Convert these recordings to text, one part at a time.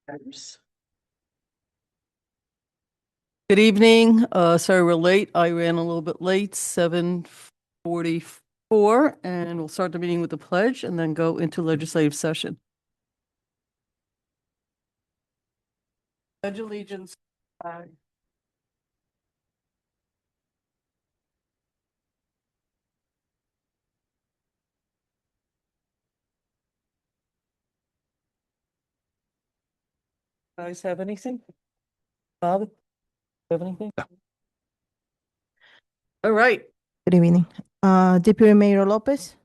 Good evening. Sorry we're late. I ran a little bit late, 7:44, and we'll start the meeting with the pledge and then go into legislative session. Pledge allegiance. Guys have anything? Bob, you have anything? No. All right. Good evening. Deputy Mayor Lopez,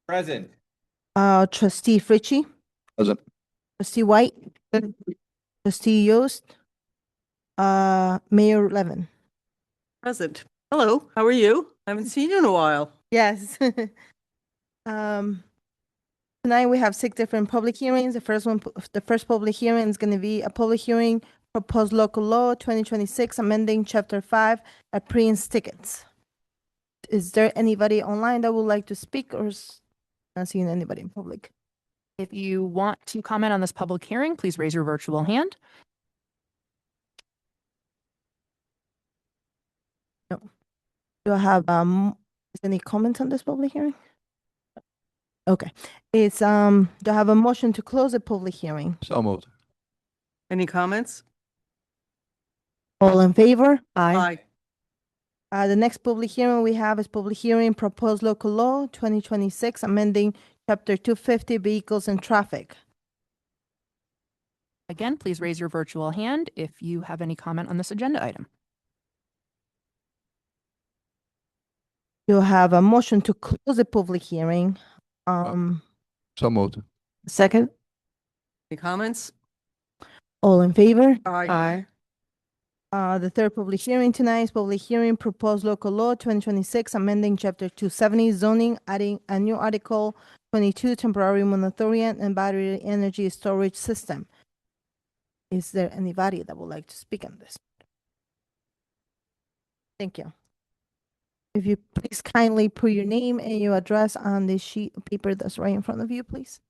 Present. Trustee Fritchie, Present. Trustee White, Trustee Yost, Mayor Levin. Present. Hello, how are you? I haven't seen you in a while. Yes. Tonight we have 6 different public hearings. The first public hearing is going to be a public hearing proposed local law 2026 amending chapter 5 appearance tickets. Is there anybody online that would like to speak or not seeing anybody in public? If you want to comment on this public hearing, please raise your virtual hand. No. Do I have is any comments on this public hearing? Okay. It's do I have a motion to close the public hearing? So moved. Any comments? All in favor? Aye. The next public hearing we have is public hearing proposed local law 2026 amending chapter 250 vehicles and traffic. Again, please raise your virtual hand if you have any comment on this agenda item. Do I have a motion to close the public hearing? So moved. Second. Any comments? All in favor? Aye. The third public hearing tonight is public hearing proposed local law 2026 amending chapter 270 zoning, adding a new article 22 temporary moratorium and battery energy storage system. Is there anybody that would like to speak on this? Thank you. If you please kindly put your name and your address on the sheet of paper that's right in front of you, please.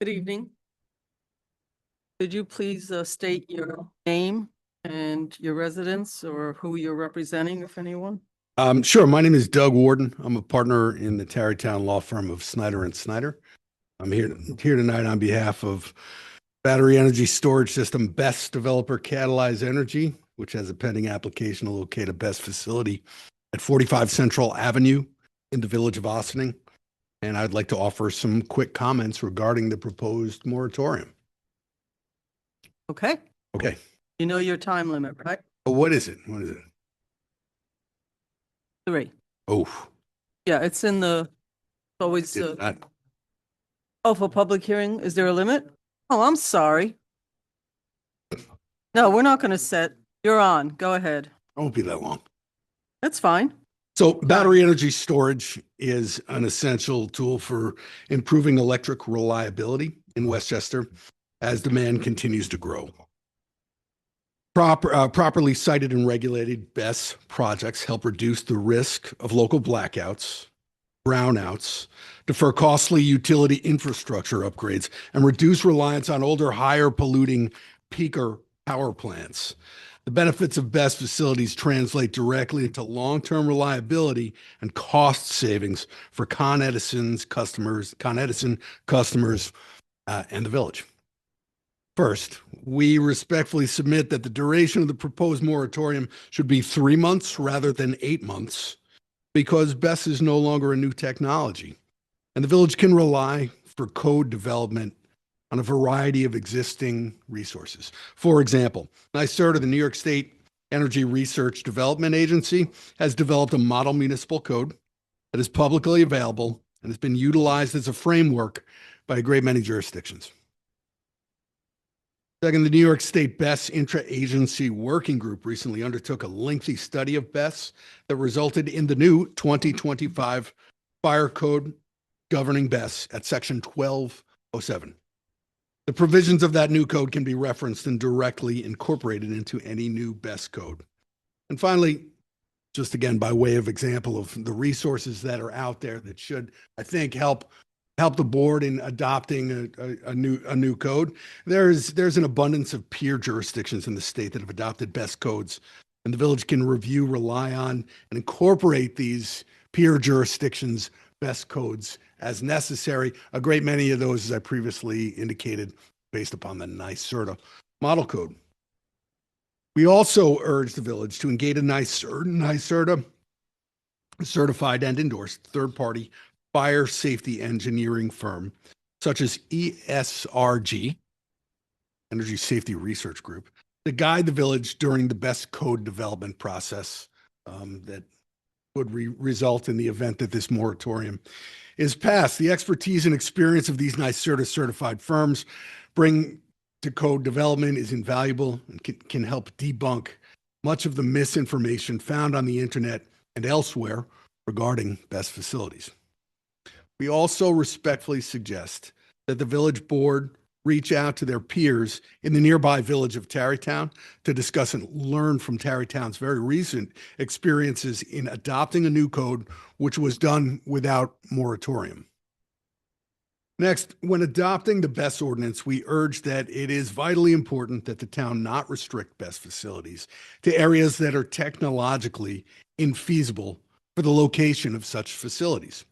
Good evening. Could you please state your name and your residence or who you're representing, if anyone? Sure. My name is Doug Warden. I'm a partner in the Tarrytown law firm of Snyder and Snyder. I'm here tonight on behalf of Battery Energy Storage System BEST developer Catalyze Energy, which has a pending application to locate a BEST facility at 45 Central Avenue in the village of Ossining. And I'd like to offer some quick comments regarding the proposed moratorium. Okay. Okay. You know your time limit, right? What is it? What is it? 3. Oh, Yeah, it's in the, always, did not. oh, for public hearing, is there a limit? Oh, I'm sorry. No, we're not going to set. You're on. Go ahead. It won't be that long. That's fine. So battery energy storage is an essential tool for improving electric reliability in Westchester as demand continues to grow. Properly sited and regulated BESS projects help reduce the risk of local blackouts, brownouts, defer costly utility infrastructure upgrades, and reduce reliance on older, higher polluting peaker power plants. The benefits of BESS facilities translate directly into long-term reliability and cost savings for Con Edison customers, and the village. First, we respectfully submit that the duration of the proposed moratorium should be 3 months rather than 8 months because BESS is no longer a new technology, and the village can rely for code development on a variety of existing resources. For example, NYSERDA, the New York State Energy Research Development Agency, has developed a model municipal code that is publicly available and has been utilized as a framework by a great many jurisdictions. Second, the New York State BESS Intra-Agency Working Group recently undertook a lengthy study of BESS that resulted in the new 2025 Fire Code governing BESS at Section 1207. The provisions of that new code can be referenced and directly incorporated into any new BESS code. And finally, just again, by way of example of the resources that are out there that should, I think, help the board in adopting a new code. There's an abundance of peer jurisdictions in the state that have adopted BESS codes, and the village can review, rely on, and incorporate these peer jurisdictions BESS codes as necessary. A great many of those, as I previously indicated, based upon the NYSERDA model code. We also urge the village to engage a NYSERDA certified and endorsed third-party fire safety engineering firm, such as ESRG, Energy Safety Research Group, to guide the village during the BESS code development process that would result in the event that this moratorium is passed. The expertise and experience of these NYSERDA certified firms bring to code development is invaluable and can help debunk much of the misinformation found on the internet and elsewhere regarding BESS facilities. We also respectfully suggest that the village board reach out to their peers in the nearby village of Tarrytown to discuss and learn from Tarrytown's very recent experiences in adopting a new code, which was done without moratorium. Next, when adopting the BESS ordinance, we urge that it is vitally important that the town not restrict BESS facilities to areas that are technologically infeasible for the location of such facilities.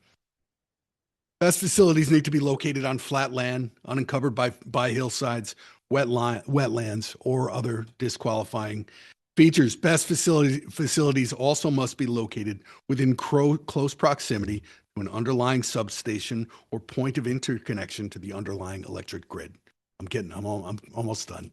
BESS facilities need to be located on flat land, unencumbered by hillsides, wetlands, or other disqualifying features. BESS facilities also must be located within close proximity to an underlying substation or point of interconnection to the underlying electric grid. I'm almost done.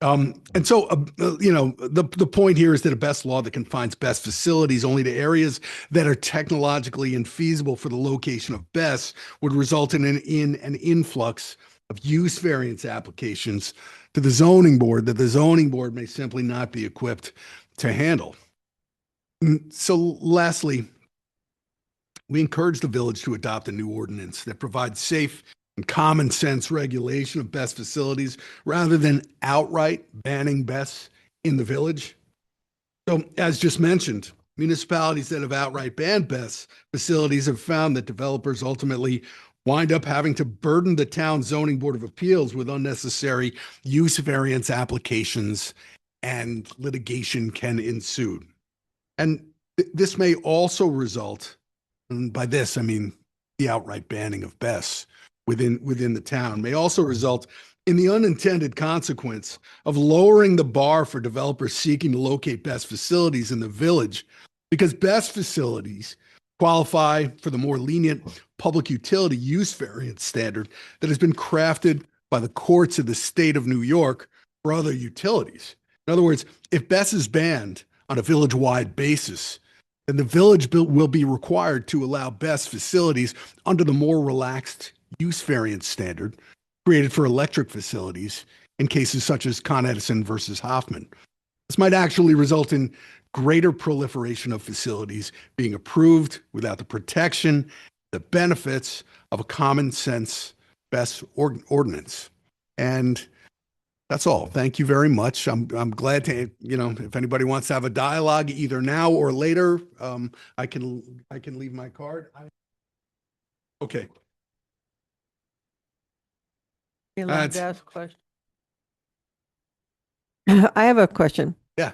And so, the point here is that a BESS law that confines BESS facilities only to areas that are technologically infeasible for the location of BESS would result in an influx of use variance applications to the zoning board that the zoning board may simply not be equipped to handle. So lastly, we encourage the village to adopt a new ordinance that provides safe and common sense regulation of BESS facilities rather than outright banning BESS in the village. So as just mentioned, municipalities that have outright banned BESS facilities have found that developers ultimately wind up having to burden the town zoning board of appeals with unnecessary use variance applications, and litigation can ensue. And this may also result, and by this I mean the outright banning of BESS within the town, may also result in the unintended consequence of lowering the bar for developers seeking to locate BESS facilities in the village, because BESS facilities qualify for the more lenient public utility use variance standard that has been crafted by the courts of the state of New York for other utilities. In other words, if BESS is banned on a village-wide basis, then the village will be required to allow BESS facilities under the more relaxed use variance standard created for electric facilities in cases such as Con Edison versus Hoffman. This might actually result in greater proliferation of facilities being approved without the protection, the benefits of a common sense BESS ordinance. And that's all. Thank you very much. I'm glad to, if anybody wants to have a dialogue either now or later, I can leave my card. Okay. You allowed to That's- ask questions? I have a question. Yeah.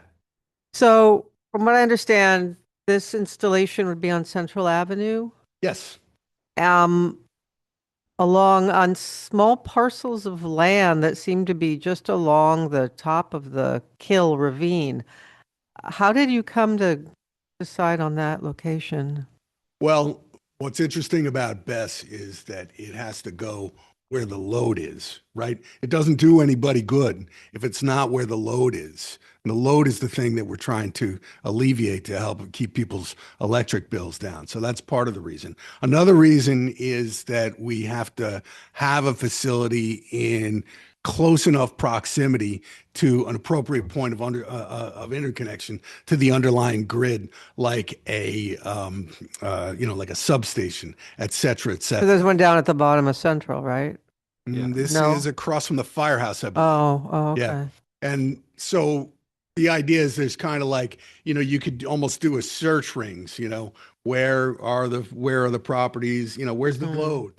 So from what I understand, this installation would be on Central Avenue, Yes. along on small parcels of land that seem to be just along the top of the Kill Ravine. How did you come to decide on that location? Well, what's interesting about BESS is that it has to go where the load is, right? It doesn't do anybody good if it's not where the load is. And the load is the thing that we're trying to alleviate to help keep people's electric bills down. So that's part of the reason. Another reason is that we have to have a facility in close enough proximity to an appropriate point of interconnection to the underlying grid, like like a substation, et cetera, et So cetera. there's one down at the bottom of Central, right? This No. is across from the firehouse, I believe. Oh, Yeah. okay. And so the idea is there's kind of like, you could almost do a search rings, where are the properties, where's the load?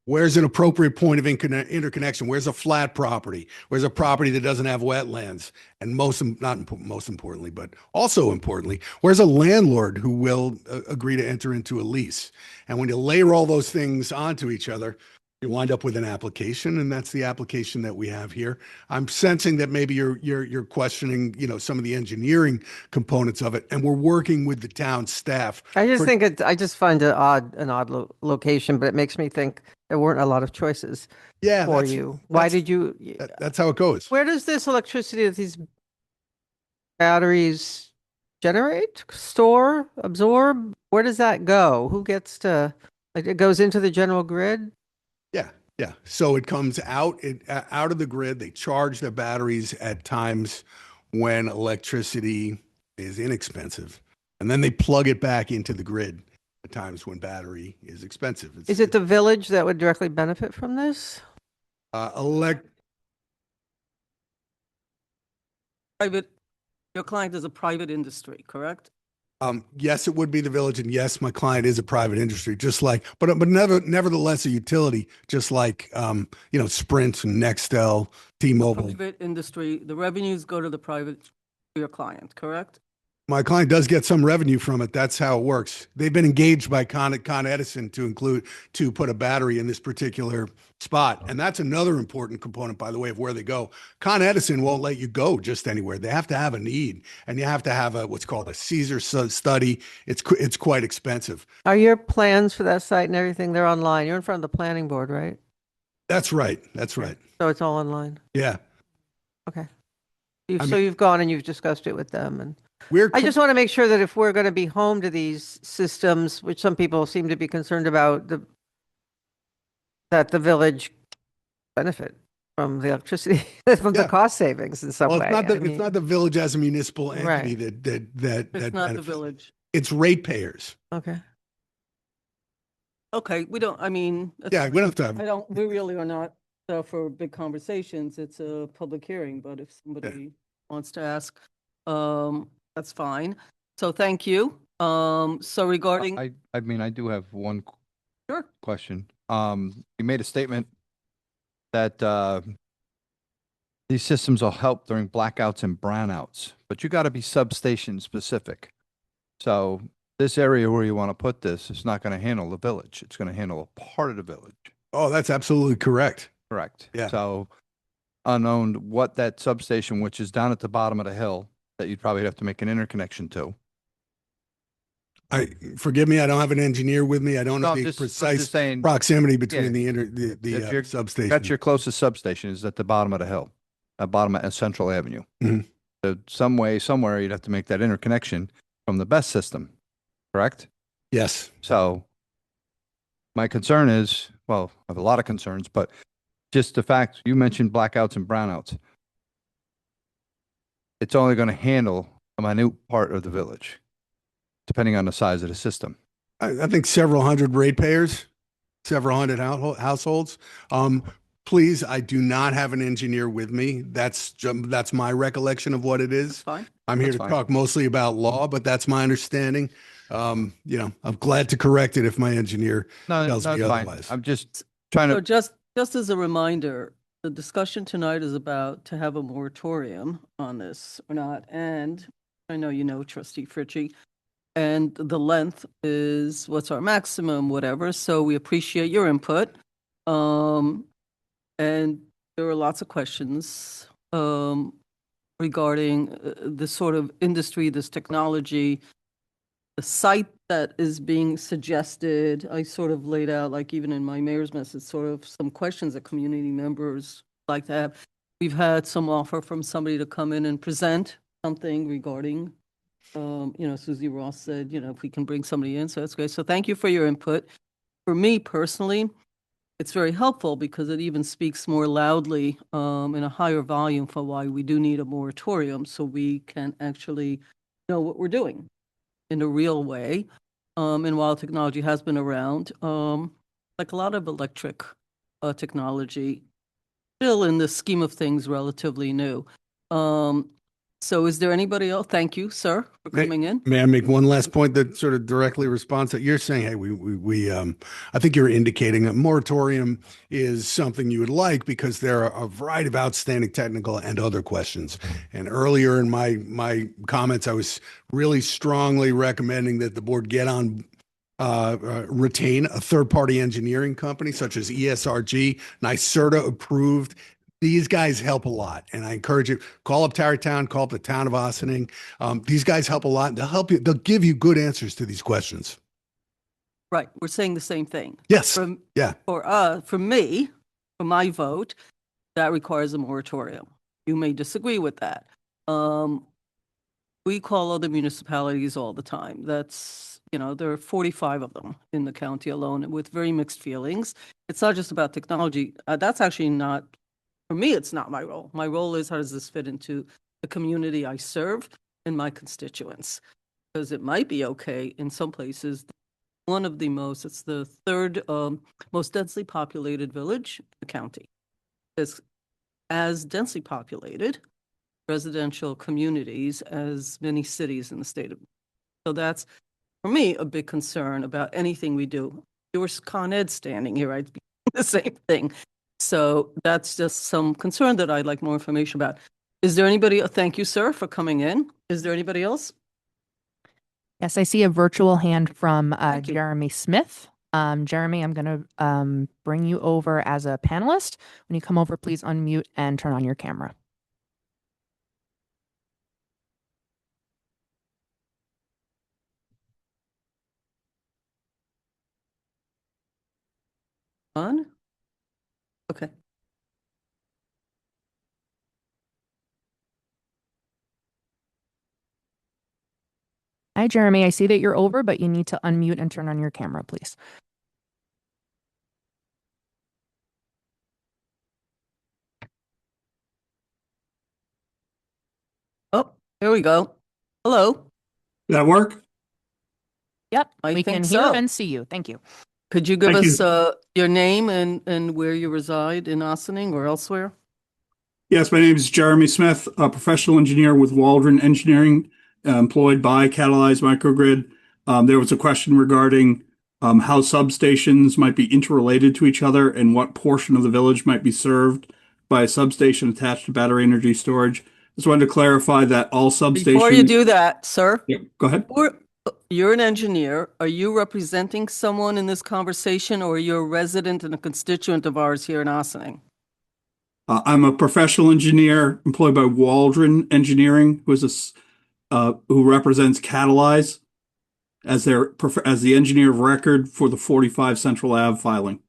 Where's an appropriate point of interconnection? Where's a flat property? Where's a property that doesn't have wetlands? And most importantly, but also importantly, where's a landlord who will agree to enter into a lease? And when you layer all those things onto each other, you wind up with an application, and that's the application that we have here. I'm sensing that maybe you're questioning, some of the engineering components of it, and we're working with the town staff. I just for- think I just find it an odd location, but it makes me think there weren't a lot of choices Yeah, for you. Why did you? That's how it goes. Where does this electricity that these batteries generate, store, absorb? Where does that go? Who gets to? Like, it goes into the general grid? Yeah, yeah. So it comes out out of the grid. They charge their batteries at times when electricity is inexpensive, and then they plug it back into the grid at times when battery is expensive. Is it the village that would directly benefit from this? Private, your client is a private industry, correct? Yes, it would be the village, and yes, my client is a private industry, but nevertheless a utility, just like Sprint and Nextel, T-Mobile. Private industry, the revenues go to the private, to your client, correct? My client does get some revenue from it. That's how it works. They've been engaged by Con Edison to put a battery in this particular spot. And that's another important component, by the way, of where they go. Con Edison won't let you go just anywhere. They have to have a need, and you have to have what's called a Caesar study. It's quite expensive. Are your plans for that site and everything, they're online? You're in front of the planning board, right? That's right. That's right. So it's all online? Yeah. Okay. So you've gone and you've discussed it with them, and I just want to make sure that if we're going to be home to these systems, which some people seem to be concerned about, that the village benefit from the electricity, from the Yeah. cost savings in some Well, way. it's not the village as a municipal entity Right. that It's not the benefits. village. It's ratepayers. Okay. Okay, we don't, I mean. Yeah, we don't have to we really are not for big conversations. It's a public hearing, but if somebody wants to ask, that's fine. So thank you. So regarding, I mean, I do have one sure, question. You made a statement that these systems will help during blackouts and brownouts, but you got to be substation specific. So this area where you want to put this is not going to handle the village. It's going to handle a part of the village. Oh, that's absolutely correct. Correct. Yeah. So unknown what that substation, which is down at the bottom of the hill, that you'd probably have to make an interconnection to. Forgive me, I don't have an engineer with me. I don't know No, the I'm just precise saying, proximity between yeah. the If substation. that's your closest substation is at the bottom of the hill, at bottom of Central Avenue. Mhm. So some way, somewhere, you'd have to make that interconnection from the best system, correct? Yes. So my concern is, well, I have a lot of concerns, but just the fact you mentioned blackouts and brownouts. It's only going to handle a minute part of the village, depending on the size of the system. I think several hundred ratepayers, several hundred households. Please, I do not have an engineer with me. That's my recollection of what it that's is. fine. I'm here That's to fine. talk mostly about law, but that's my understanding. I'm glad to correct it if my engineer No, tells that's me fine. otherwise. I'm just trying So to, just as a reminder, the discussion tonight is about to have a moratorium on this or not. And I know you know Trustee Fritchie, and the length is what's our maximum, whatever. So we appreciate your input. And there are lots of questions regarding this sort of industry, this technology, the site that is being suggested. I sort of laid out, like even in my mayor's message, sort of some questions that community members like to have. We've had some offer from somebody to come in and present something regarding, Susie Ross said, if we can bring somebody in, so that's great. So thank you for your input. For me personally, it's very helpful because it even speaks more loudly in a higher volume for why we do need a moratorium so we can actually know what we're doing in a real way. And while technology has been around, like a lot of electric technology, still in the scheme of things, relatively new. So is there anybody else? Thank you, sir, for coming in. May I make one last point that sort of directly responds to you're saying, hey, I think you're indicating a moratorium is something you would like because there are a variety of outstanding technical and other questions. And earlier in my comments, I was really strongly recommending that the board get on retain a third-party engineering company such as ESRG, NYSERDA approved. These guys help a lot, and I encourage you, call up Tarrytown, call up the town of Ossining. These guys help a lot, and they'll help you. They'll give you good answers to these questions. Right, we're saying the same thing. Yes, yeah. For me, for my vote, that requires a moratorium. You may disagree with that. We call other municipalities all the time. That's, there are 45 of them in the county alone with very mixed feelings. It's not just about technology. That's actually not, for me, it's not my role. My role is how does this fit into the community I serve and my constituents? Because it might be okay in some places. It's the third most densely populated village in the county. It's as densely populated residential communities as many cities in the state of. So that's, for me, a big concern about anything we do. Your Con Ed standing here, I'd be the same thing. So that's just some concern that I'd like more information about. Is there anybody? Thank you, sir, for coming in. Is there anybody else? Yes, I see a virtual hand from Thank you. Jeremy Smith. Jeremy, I'm going to bring you over as a panelist. When you come over, please unmute and turn on your camera. On? Okay. Hi, Jeremy. I see that you're over, but you need to unmute and turn on your camera, please. Oh, here we go. Hello. Did that work? Yep, I we think can so. hear and see you. Thank you. Could you give Thank us you. your name and where you reside in Ossining or elsewhere? Yes, my name is Jeremy Smith, a professional engineer with Waldron Engineering, employed by Catalyze Microgrid. There was a question regarding how substations might be interrelated to each other and what portion of the village might be served by a substation attached to battery energy storage. Just wanted to clarify that all substations. Before you do that, sir, Yeah, go ahead. you're an engineer. Are you representing someone in this conversation or are you a resident and a constituent of ours here in Ossining? I'm a professional engineer employed by Waldron Engineering, who represents Catalyze as the engineer of record for the 45 Central Ave filing.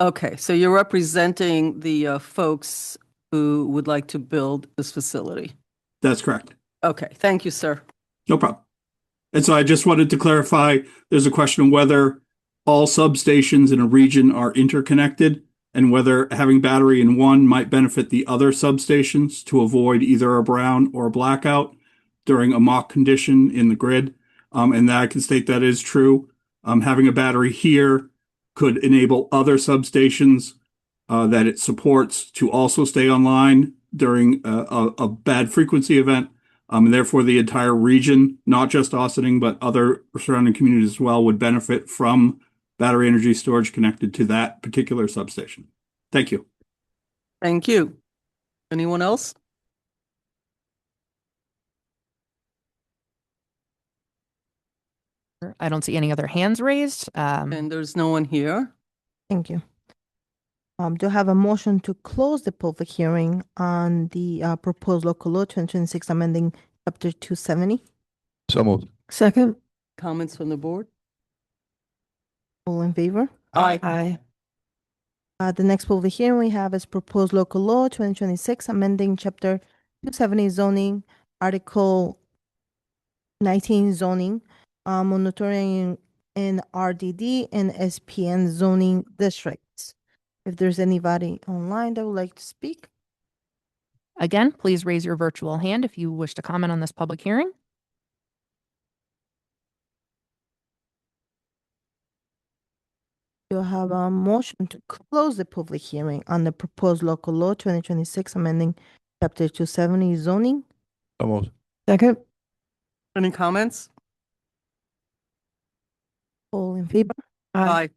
Okay, so you're representing the folks who would like to build this facility. That's correct. Okay, thank you, sir. No problem. And so I just wanted to clarify, there's a question of whether all substations in a region are interconnected and whether having battery in one might benefit the other substations to avoid either a brown or a blackout during a mock condition in the grid. And that I can state that is true. Having a battery here could enable other substations that it supports to also stay online during a bad frequency event. And therefore, the entire region, not just Ossining, but other surrounding communities as well, would benefit from battery energy storage connected to that particular substation. Thank you. Thank you. Anyone else? I don't see any other hands raised. And there's no one here. Thank you. Do I have a motion to close the public hearing on the proposed local law 2026 amending chapter 270? So moved. Second? Comments from the board? All in favor? Aye. Aye. The next public hearing we have is proposed local law 2026 amending chapter 270 zoning, article 19 zoning, monitoring in RDD and SPN zoning districts. If there's anybody online that would like to speak. Again, please raise your virtual hand if you wish to comment on this public hearing. Do I have a motion to close the public hearing on the proposed local law 2026 amending chapter 270 zoning? So moved. Second. Any comments? All in favor? Aye.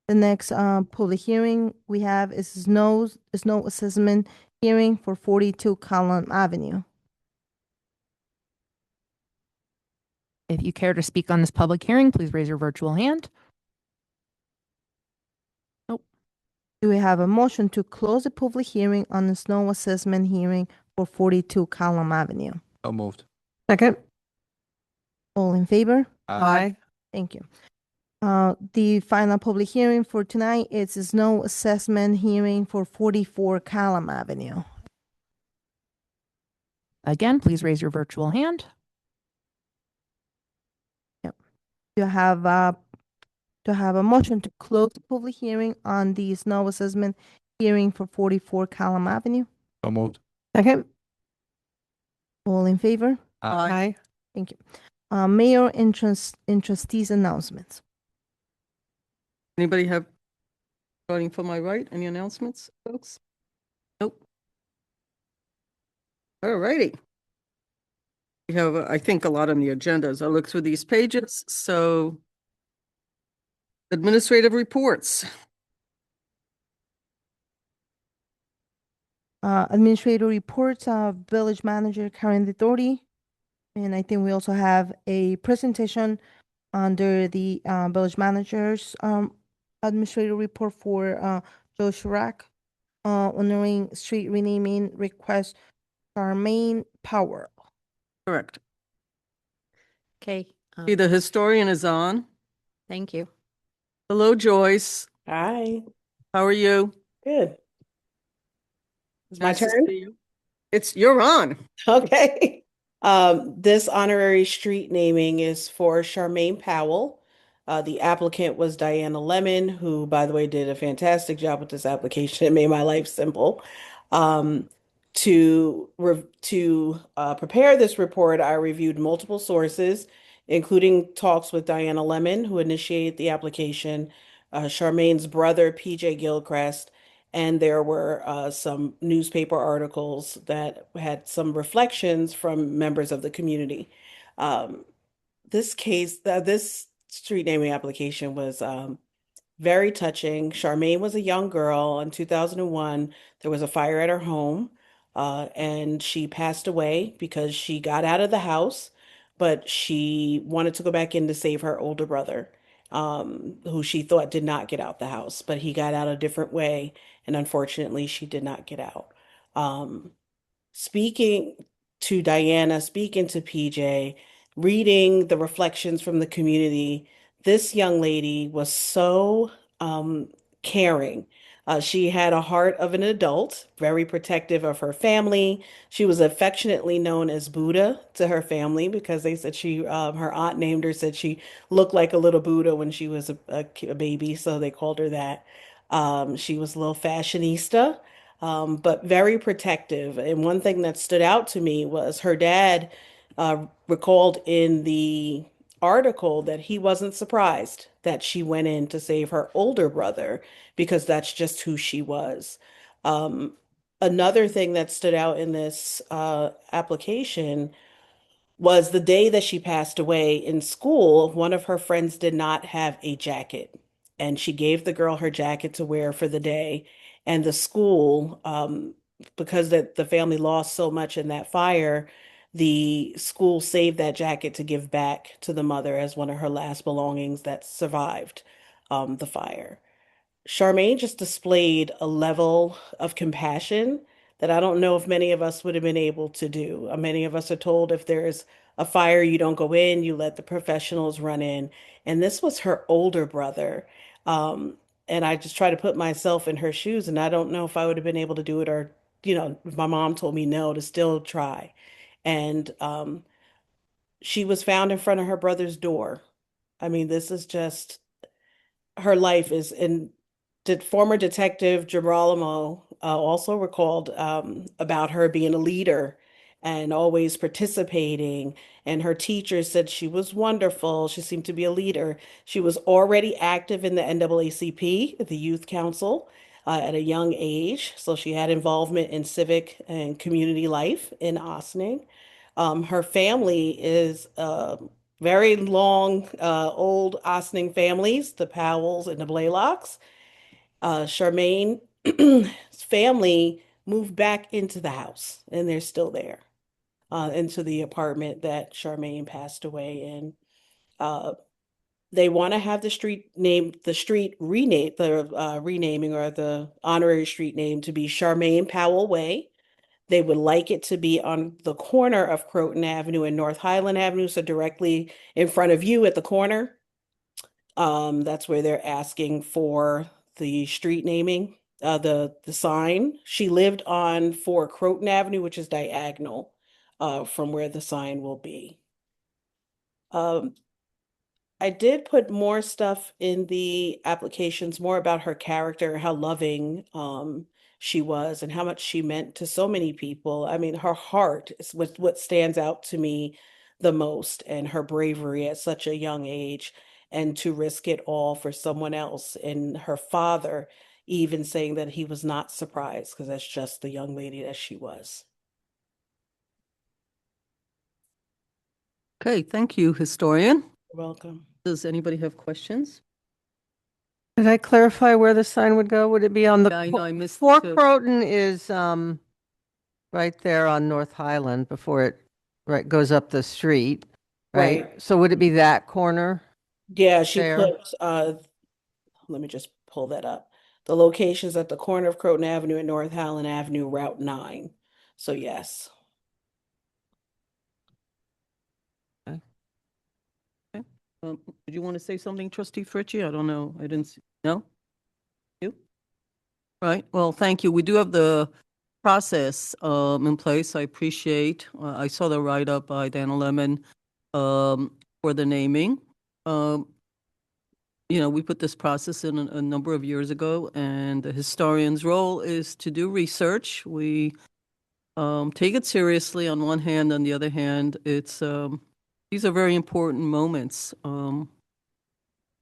The next public hearing we have is snow assessment hearing for 42 Column Avenue. If you care to speak on this public hearing, please raise your virtual hand. Do we have a motion to close the public hearing on the snow assessment hearing for 42 Column Avenue? So moved. Second. All in favor? Aye. Thank you. The final public hearing for tonight is a snow assessment hearing for 44 Column Avenue. Again, please raise your virtual hand. Do I have a motion to close the public hearing on the snow assessment hearing for 44 Column Avenue? So moved. Second. All in favor? Aye. Thank you. Mayor and trustees announcements. Anybody have, starting from my right, any announcements, folks? Nope. All righty. We have, I think, a lot on the agenda as I look through these pages. So administrative reports. Administrative reports, village manager Karen Doherty. And I think we also have a presentation under the village manager's administrative report for Joe Chirac, honoring street renaming request Charmaine Power. Correct. Okay, See, the historian is on. thank you. Hello, Joyce. Hi, How are you? good. It's my Nice to turn. see you. You're on. Okay. This honorary street naming is for Charmaine Powell. The applicant was Diana Lemon, who, by the way, did a fantastic job with this application. It made my life simple. To prepare this report, I reviewed multiple sources, including talks with Diana Lemon, who initiated the application, Charmaine's brother, PJ Gilchrist, and there were some newspaper articles that had some reflections from members of the community. This street naming application was very touching. Charmaine was a young girl. In 2001, there was a fire at her home, and she passed away because she got out of the house, but she wanted to go back in to save her older brother, who she thought did not get out the house, but he got out a different way, and unfortunately, she did not get out. Um, Speaking to Diana, speaking to PJ, reading the reflections from the community, this young lady was so caring. She had a heart of an adult, very protective of her family. She was affectionately known as Buddha to her family because they said her aunt named her, said she looked like a little Buddha when she was a baby, so they called her that. She was a little fashionista, but very protective. And one thing that stood out to me was her dad recalled in the article that he wasn't surprised that she went in to save her older brother because that's just who she was. Um, Another thing that stood out in this application was the day that she passed away in school, one of her friends did not have a jacket. And she gave the girl her jacket to wear for the day. And the school, because the family lost so much in that fire, the school saved that jacket to give back to the mother as one of her last belongings that survived the fire. Charmaine just displayed a level of compassion that I don't know if many of us would have been able to do. Many of us are told if there's a fire, you don't go in, you let the professionals run in. And this was her older brother. Um, and I just try to put myself in her shoes, and I don't know if I would have been able to do it, or, if my mom told me no, to still try. And she was found in front of her brother's door. I mean, this is just her life is in former detective Girolamo also recalled about her being a leader and always participating. And her teacher said she was wonderful. She seemed to be a leader. She was already active in the NAACP, the Youth Council, at a young age. So she had involvement in civic and community life in Ossining. Her family is very long, old Ossining families, the Powells and the Blaylocks. Charmaine's family moved back into the house, and they're still there, into the apartment that Charmaine passed away in. Uh, they want to have the street named, the street rename, the renaming or the honorary street name to be Charmaine Powell Way. They would like it to be on the corner of Croton Avenue and North Highland Avenue, so directly in front of you at the corner. That's where they're asking for the street naming, the sign. She lived on 4 Croton Avenue, which is diagonal from where the sign will be. Um, I did put more stuff in the applications, more about her character, how loving she was, and how much she meant to so many people. I mean, her heart is what stands out to me the most, and her bravery at such a young age, and to risk it all for someone else. And her father even saying that he was not surprised because that's just the young lady that she was. Okay, thank you, historian. You're welcome. Does anybody have questions? Did I clarify where the sign would go? Would it be on the Yeah, I know I missed Fort to- Croton is right there on North Highland before it goes up the street, right? Right. So would it be that corner? Yeah, she There. put let me just pull that up. The location's at the corner of Croton Avenue and North Highland Avenue, Route 9. So yes. Did you want to say something, Trustee Fritchie? I don't know. I didn't see. No? You? Right. Well, thank you. We do have the process in place. I appreciate. I saw the write-up by Dana Lemon for the naming. We put this process in a number of years ago, and the historian's role is to do research. We take it seriously on one hand. On the other hand, it's these are very important moments. One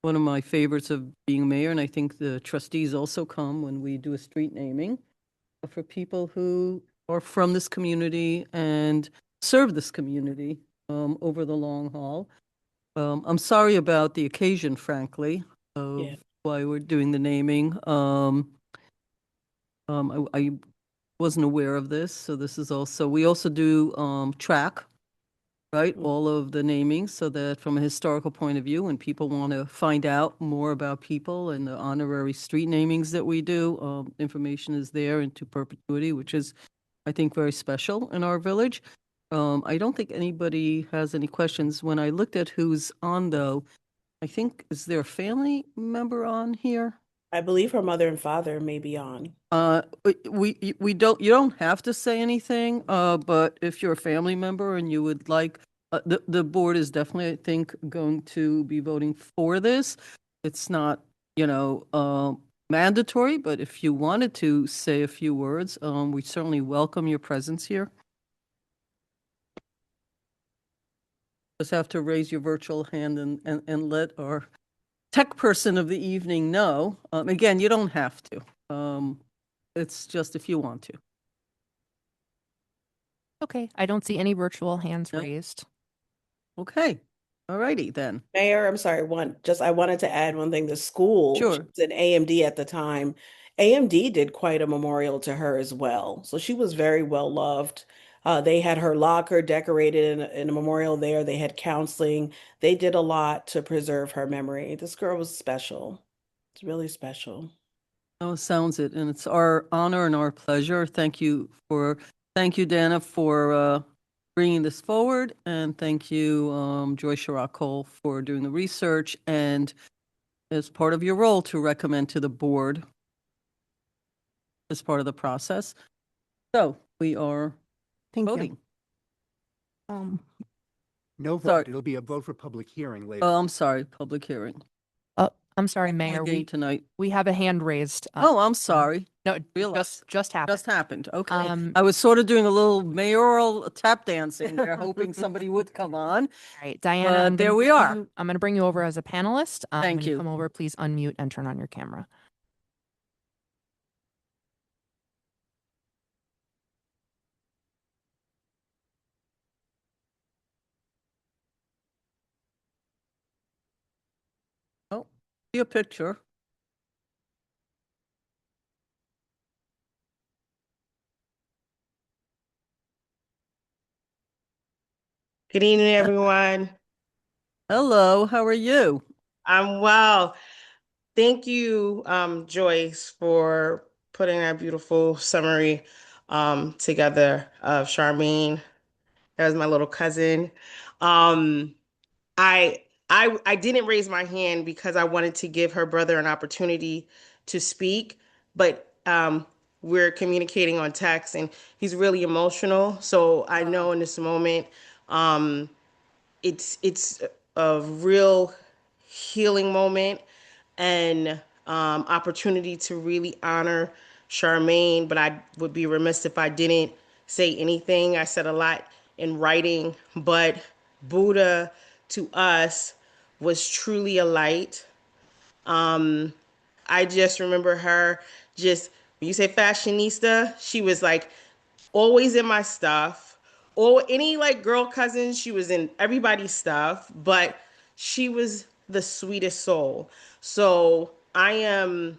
of my favorites of being mayor, and I think the trustees also come when we do a street naming, for people who are from this community and serve this community over the long haul. I'm sorry about the occasion, frankly, of Yeah. why we're doing the naming. I wasn't aware of this, so this is also, we also do track, right, all of the namings, so that from a historical point of view, when people want to find out more about people and the honorary street namings that we do, information is there into perpetuity, which is, I think, very special in our village. I don't think anybody has any questions. When I looked at who's on, though, I think, is there a family member on here? I believe her mother and father may be on. We don't, you don't have to say anything, but if you're a family member and you would like, the board is definitely, I think, going to be voting for this. It's not, mandatory, but if you wanted to say a few words, we certainly welcome your presence here. Just have to raise your virtual hand and let our tech person of the evening know. Again, you don't have to. It's just if you want to. Okay, I don't see any virtual hands No. raised. Okay. All righty then. Mayor, I'm sorry, I wanted to add one thing. The school, Sure. she was in AMD at the time. AMD did quite a memorial to her as well. So she was very well loved. They had her locker decorated in a memorial there. They had counseling. They did a lot to preserve her memory. This girl was special. It's really special. Oh, sounds it. And it's our honor and our pleasure. Thank you, Dana, for bringing this forward. And thank you, Joy Chirac-Cole, for doing the research and as part of your role to recommend to the board as part of the process. So we are Thank you. voting. No Sorry. vote. It'll be a vote for public hearing later. Oh, I'm sorry, public hearing. I'm sorry, my Mayor. game tonight. We have a hand raised. Oh, I'm sorry. No, it realized. just happened. Just happened. Okay. Um, I was sort of doing a little mayoral tap dancing there, hoping somebody would come on. All right, Diana, But there we are. I'm going to bring you over as a panelist. Thank when you. Come over, please unmute and turn on your camera. Oh, see a picture. Good evening, everyone. Hello, how are you? I'm well. Thank you, Joyce, for putting that beautiful summary together of Charmaine. That was my little cousin. Um, I I didn't raise my hand because I wanted to give her brother an opportunity to speak, but we're communicating on text, and he's really emotional. So I know in this moment, um, it's a real healing moment and opportunity to really honor Charmaine. But I would be remiss if I didn't say anything. I said a lot in writing, but Buddha to us was truly a light. I just remember her just, when you say fashionista, she was like always in my stuff. Or any like girl cousins, she was in everybody's stuff, but she was the sweetest soul. So I am,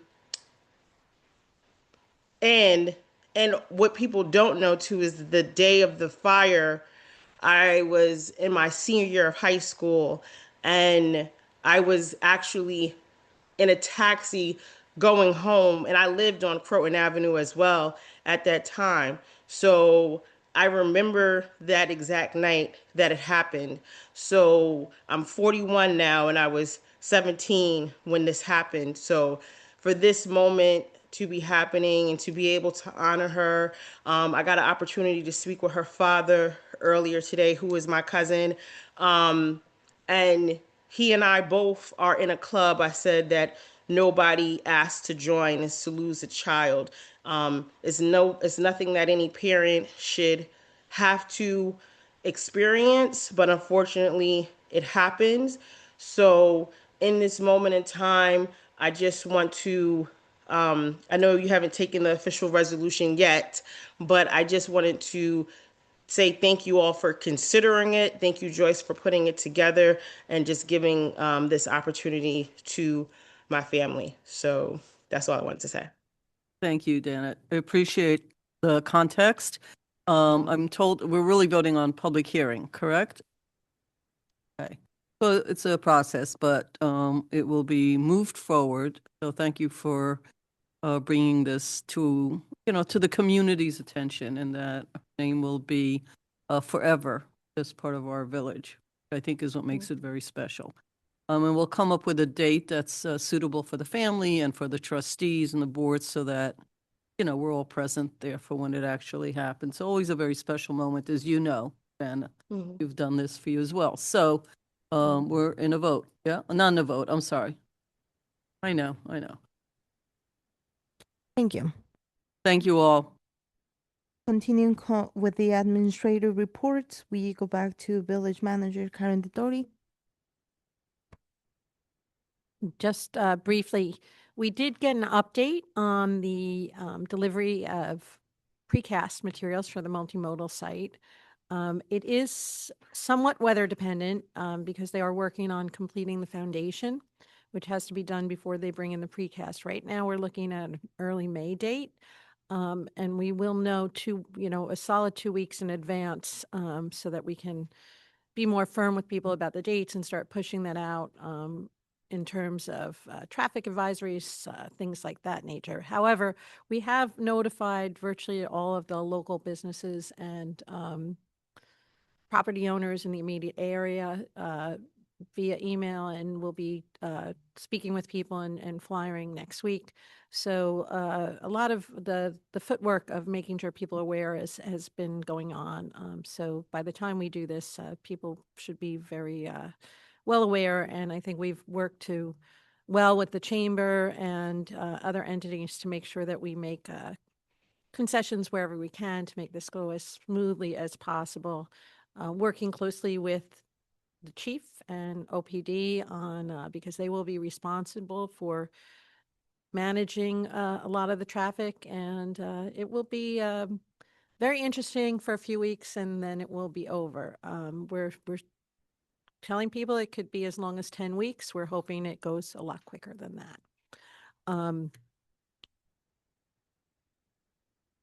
and what people don't know too is the day of the fire, I was in my senior year of high school, and I was actually in a taxi going home, and I lived on Croton Avenue as well at that time. So I remember that exact night that it happened. So I'm 41 now, and I was 17 when this happened. So for this moment to be happening and to be able to honor her, I got an opportunity to speak with her father earlier today, who is my cousin. And he and I both are in a club. I said that nobody asked to join is to lose a child. It's nothing that any parent should have to experience, but unfortunately it happens. So in this moment in time, I just want to, I know you haven't taken the official resolution yet, but I just wanted to say thank you all for considering it. Thank you, Joyce, for putting it together and just giving this opportunity to my family. So that's all I wanted to say. Thank you, Dana. I appreciate the context. I'm told we're really voting on public hearing, correct? Okay. So it's a process, but it will be moved forward. So thank you for bringing this to, to the community's attention, and that her name will be forever as part of our village, I think is what makes it very special. And we'll come up with a date that's suitable for the family and for the trustees and the board so that, we're all present there for when it actually happens. Always a very special moment, as you know, and you've done this for you as well. So we're in a vote. Yeah, not in a vote. I'm sorry. I know. Thank you. Thank you all. Continuing with the administrative reports, we go back to Village Manager Karen Dottori. Just briefly, we did get an update on the delivery of precast materials for the multimodal site. It is somewhat weather dependent because they are working on completing the foundation, which has to be done before they bring in the precast. Right now, we're looking at an early May date. And we will know a solid 2 weeks in advance so that we can be more firm with people about the dates and start pushing that out in terms of traffic advisories, things like that nature. However, we have notified virtually all of the local businesses and property owners in the immediate area via email, and we'll be speaking with people and flyering next week. So a lot of the footwork of making sure people are aware has been going on. So by the time we do this, people should be very well aware, and I think we've worked to well with the chamber and other entities to make sure that we make concessions wherever we can to make this go as smoothly as possible. Working closely with the chief and OPD on because they will be responsible for managing a lot of the traffic, and it will be very interesting for a few weeks, and then it will be over. We're telling people it could be as long as 10 weeks. We're hoping it goes a lot quicker than that.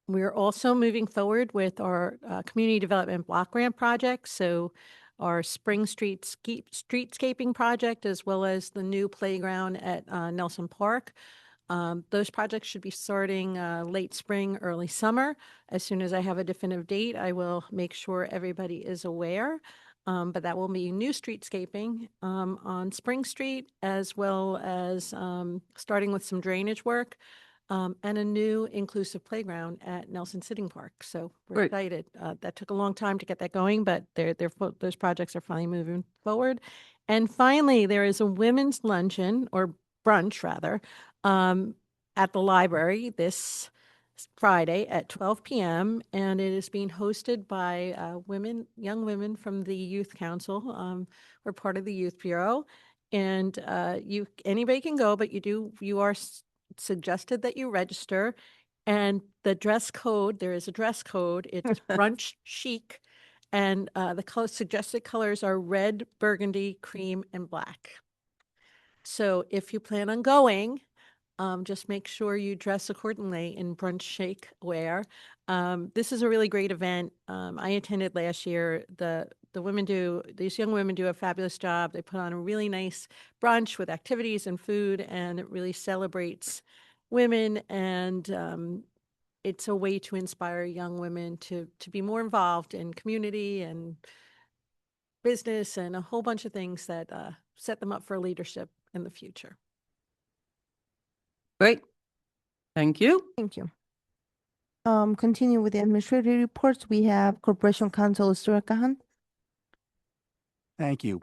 We're also moving forward with our community development block grant project. So our Spring streetscaping project, as well as the new playground at Nelson Park. Those projects should be starting late spring, early summer. As soon as I have a definitive date, I will make sure everybody is aware. But that will be new streetscaping on Spring Street, as well as starting with some drainage work and a new inclusive playground at Nelson Sitting Park. So we're Great. excited. That took a long time to get that going, but those projects are finally moving forward. And finally, there is a women's luncheon, or brunch rather, at the library this Friday at 12 p.m. And it is being hosted by young women from the Youth Council. We're part of the Youth Bureau. And anybody can go, but you are suggested that you register. And the dress code, there is a dress code. It's brunch chic. And the suggested colors are red, burgundy, cream, and black. So if you plan on going, just make sure you dress accordingly in brunch chic wear. This is a really great event. I attended last year. These young women do a fabulous job. They put on a really nice brunch with activities and food, and it really celebrates women. And it's a way to inspire young women to be more involved in community and business and a whole bunch of things that set them up for leadership in the future. Great. Thank you. Thank you. Continue with the administrative reports. We have Corporation Counsel Stuart Kahan. Thank you.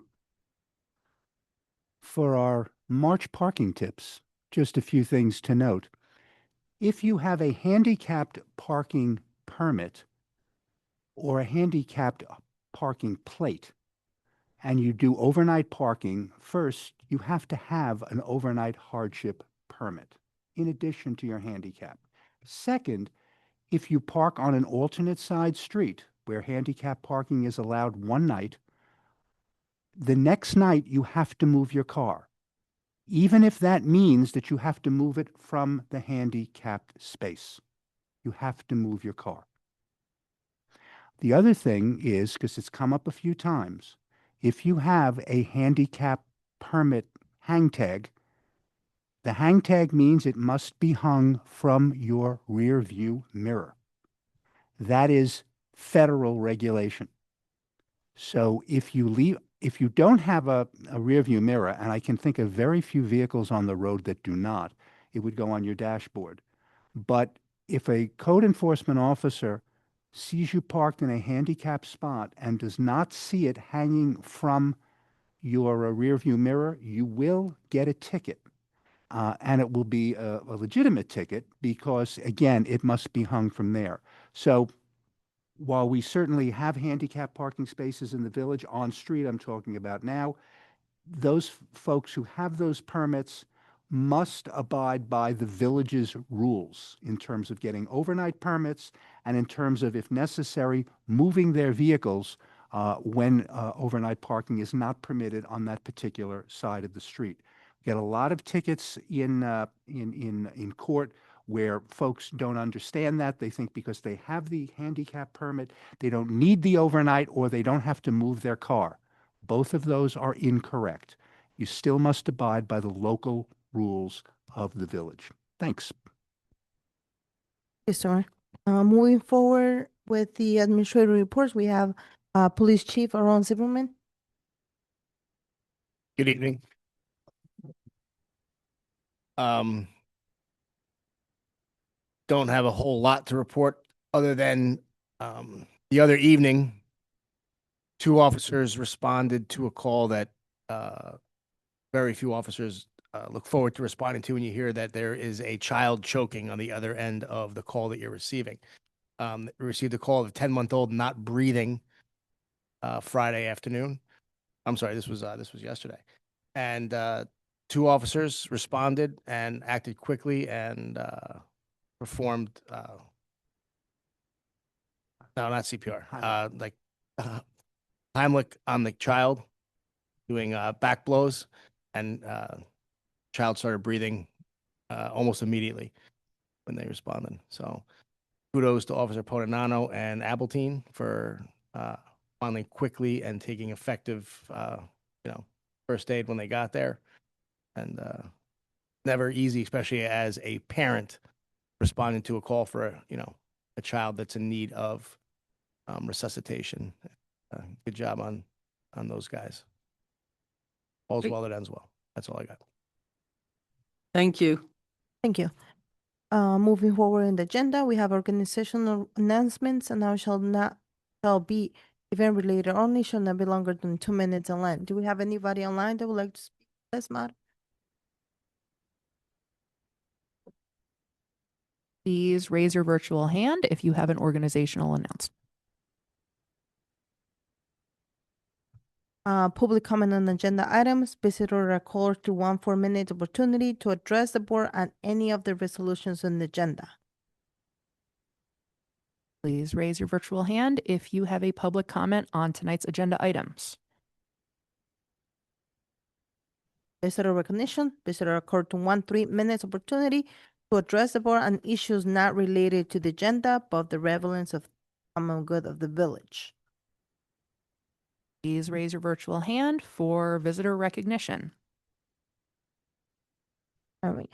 For our March parking tips, just a few things to note. If you have a handicapped parking permit or a handicapped parking plate, and you do overnight parking, first, you have to have an overnight hardship permit in addition to your handicap. Second, if you park on an alternate side street where handicap parking is allowed one night, the next night you have to move your car, even if that means that you have to move it from the handicapped space. You have to move your car. The other thing is, because it's come up a few times, if you have a handicap permit hang tag, the hang tag means it must be hung from your rear view mirror. That is federal regulation. So if you don't have a rear view mirror, and I can think of very few vehicles on the road that do not, it would go on your dashboard. But if a code enforcement officer sees you parked in a handicapped spot and does not see it hanging from your rear view mirror, you will get a ticket. And it will be a legitimate ticket because, again, it must be hung from there. So while we certainly have handicap parking spaces in the village on street, I'm talking about now, those folks who have those permits must abide by the village's rules in terms of getting overnight permits and in terms of, if necessary, moving their vehicles when overnight parking is not permitted on that particular side of the street. We get a lot of tickets in court where folks don't understand that. They think because they have the handicap permit, they don't need the overnight or they don't have to move their car. Both of those are incorrect. You still must abide by the local rules of the village. Thanks. Yes, sir. Moving forward with the administrative reports, we have Police Chief Aaron Zimmerman. Good evening. Don't have a whole lot to report other than the other evening, 2 officers responded to a call that very few officers look forward to responding to when you hear that there is a child choking on the other end of the call that you're receiving. We received a call of a 10-month-old not breathing Friday afternoon. I'm sorry, this was yesterday. And two officers responded and acted quickly and performed no, not CPR, like Heimlich on the child, doing back blows, and child started breathing almost immediately when they responded. So kudos to Officer Podanano and Appletine for responding quickly and taking effective, first aid when they got there. And never easy, especially as a parent responding to a call for a child that's in need of resuscitation. Good job on those guys. All's Great. well that ends well. That's all I got. Thank you. Thank you. Moving forward in the agenda, we have organizational announcements, and now shall be event related only, shall not be longer than 2 minutes in length. Do we have anybody online that would like to speak to this matter? Please raise your virtual hand if you have an organizational announcement. Public comment on agenda items. Visitor are called to 1 4-minute opportunity to address the board on any of the resolutions on the agenda. Please raise your virtual hand if you have a public comment on tonight's agenda items. Visitor recognition. Visitor are called to 1 3-minute opportunity to address the board on issues not related to the agenda, but the relevance of common good of the village. Please raise your virtual hand for visitor recognition. All right.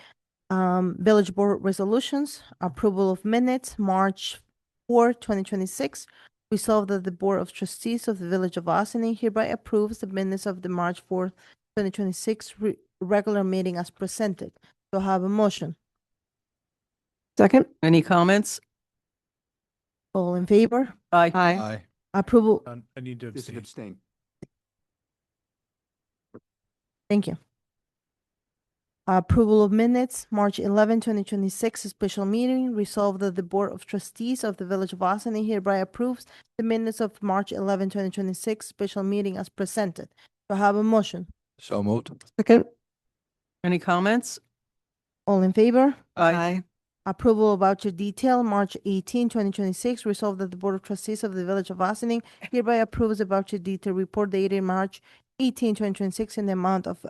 Village board resolutions, approval of minutes, March 4, 2026. Resolved that the Board of Trustees of the Village of Ossining hereby approves the minutes of the March 4, 2026 regular meeting as presented. Do I have a motion? Second? Any comments? All in favor? Aye. Aye. Aye. Approval. I need to abstain. Thank you. Approval of minutes, March 11, 2026, special meeting. Resolved that the Board of Trustees of the Village of Ossining hereby approves the minutes of March 11, 2026 special meeting as presented. Do I have a motion? So moved. Second? Any comments? All in favor? Aye. Approval of voucher detail, March 18, 2026. Resolved that the Board of Trustees of the Village of Ossining hereby approves the voucher detail report dated March 18, 2026 in the amount of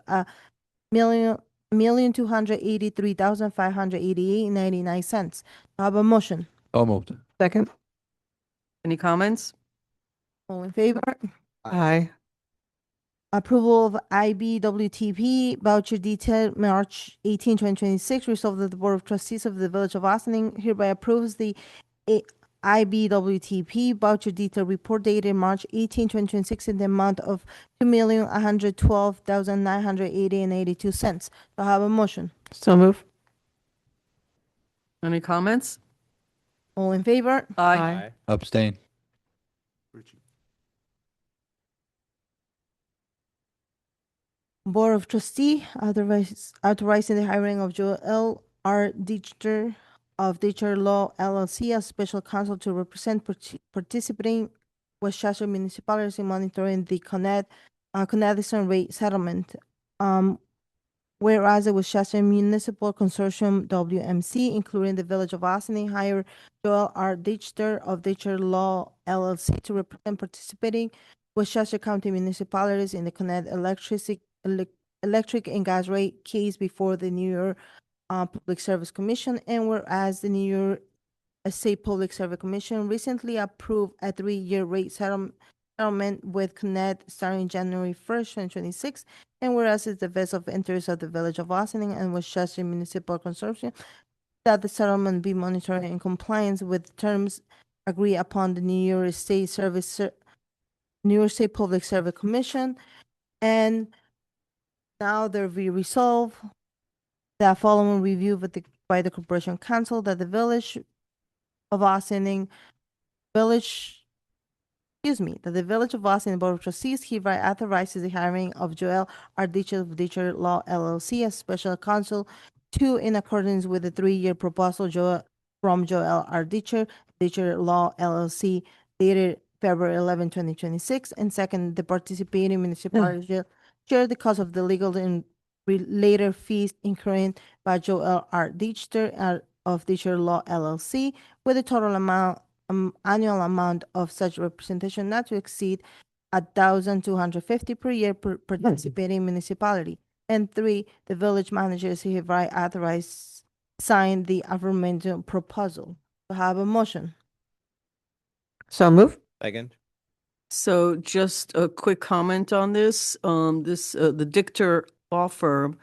$1,283,588.99. I have a motion. So moved. Second? Any comments? All in favor? Aye. Approval of IBWTP voucher detail, March 18, 2026. Resolved that the Board of Trustees of the Village of Ossining hereby approves the IBWTP voucher detail report dated March 18, 2026 in the amount of $2,112,980.82. Do I have a motion? So move. Any comments? All in favor? Aye. Abstain. Board of Trustee authorizing the hiring of Joel R. Dichter of Dichter Law LLC as special counsel to represent participating Westchester municipalities in monitoring the Con-Edison rate settlement. Whereas the Westchester Municipal Consortium WMC, including the Village of Ossining, hired Joel R. Dichter of Dichter Law LLC to represent participating Westchester County municipalities in the Con-Ed electric and gas rate case before the New York Public Service Commission, and whereas the New York State Public Service Commission recently approved a 3-year rate settlement with Con-Ed starting January 1st, 2026, and whereas it's the best of interest of the Village of Ossining and Westchester Municipal Consortium that the settlement be monitored in compliance with terms agreed upon the New York State Public Service Commission, and now there be resolved that following review by the Corporation Council that the Village of Ossining that the Village of Ossining Board of Trustees hereby authorizes the hiring of Joel R. Ditcher of Ditcher Law LLC as special counsel to, in accordance with the 3-year proposal from Joel R. Ditcher, Ditcher Law LLC, dated February 11, 2026, and second, the participating municipality shall share the cost of the legal and related fees incurred by Joel R. Ditcher of Ditcher Law LLC, with a total amount annual amount of such representation not to exceed 1,250 per year per participating municipality. And 3, the village manager is hereby authorized sign the aforementioned proposal. To have a motion. So move. Second. So just a quick comment on this. The Dictor law firm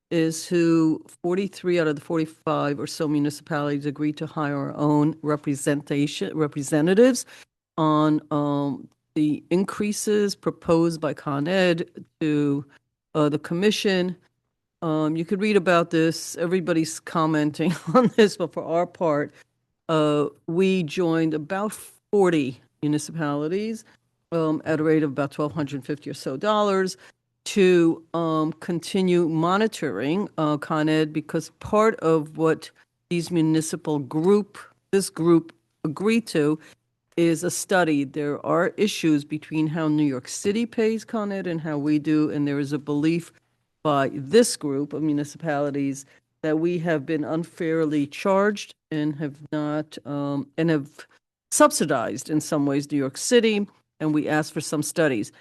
is who 43 out of the 45 or so municipalities agreed to hire our own representatives on the increases proposed by Con Ed to the commission. You could read about this. Everybody's commenting on this, but for our part, we joined about 40 municipalities at a rate of about $1,250 or so to continue monitoring Con Ed, because part of what this group agreed to is a study. There are issues between how New York City pays Con Ed and how we do, and there is a belief by this group of municipalities that we have been unfairly charged and have not, and have subsidized in some ways New York City, and we asked for some studies.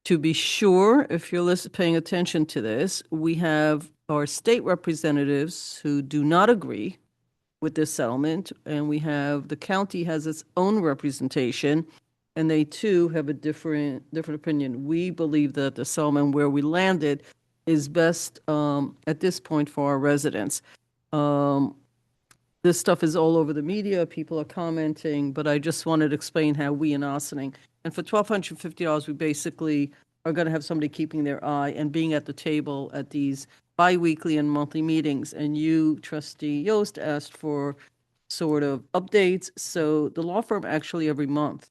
To be sure, if you're paying attention to this, we have our state representatives who do not agree with this settlement, and we have the county has its own representation, and they too have a different opinion. We believe that the settlement where we landed is best at this point for our residents. This stuff is all over the media. People are commenting, but I just wanted to explain how we in Ossining, and for $1,250, we basically are going to have somebody keeping their eye and being at the table at these biweekly and monthly meetings. And you, Trustee Yost, asked for sort of updates. So the law firm actually every month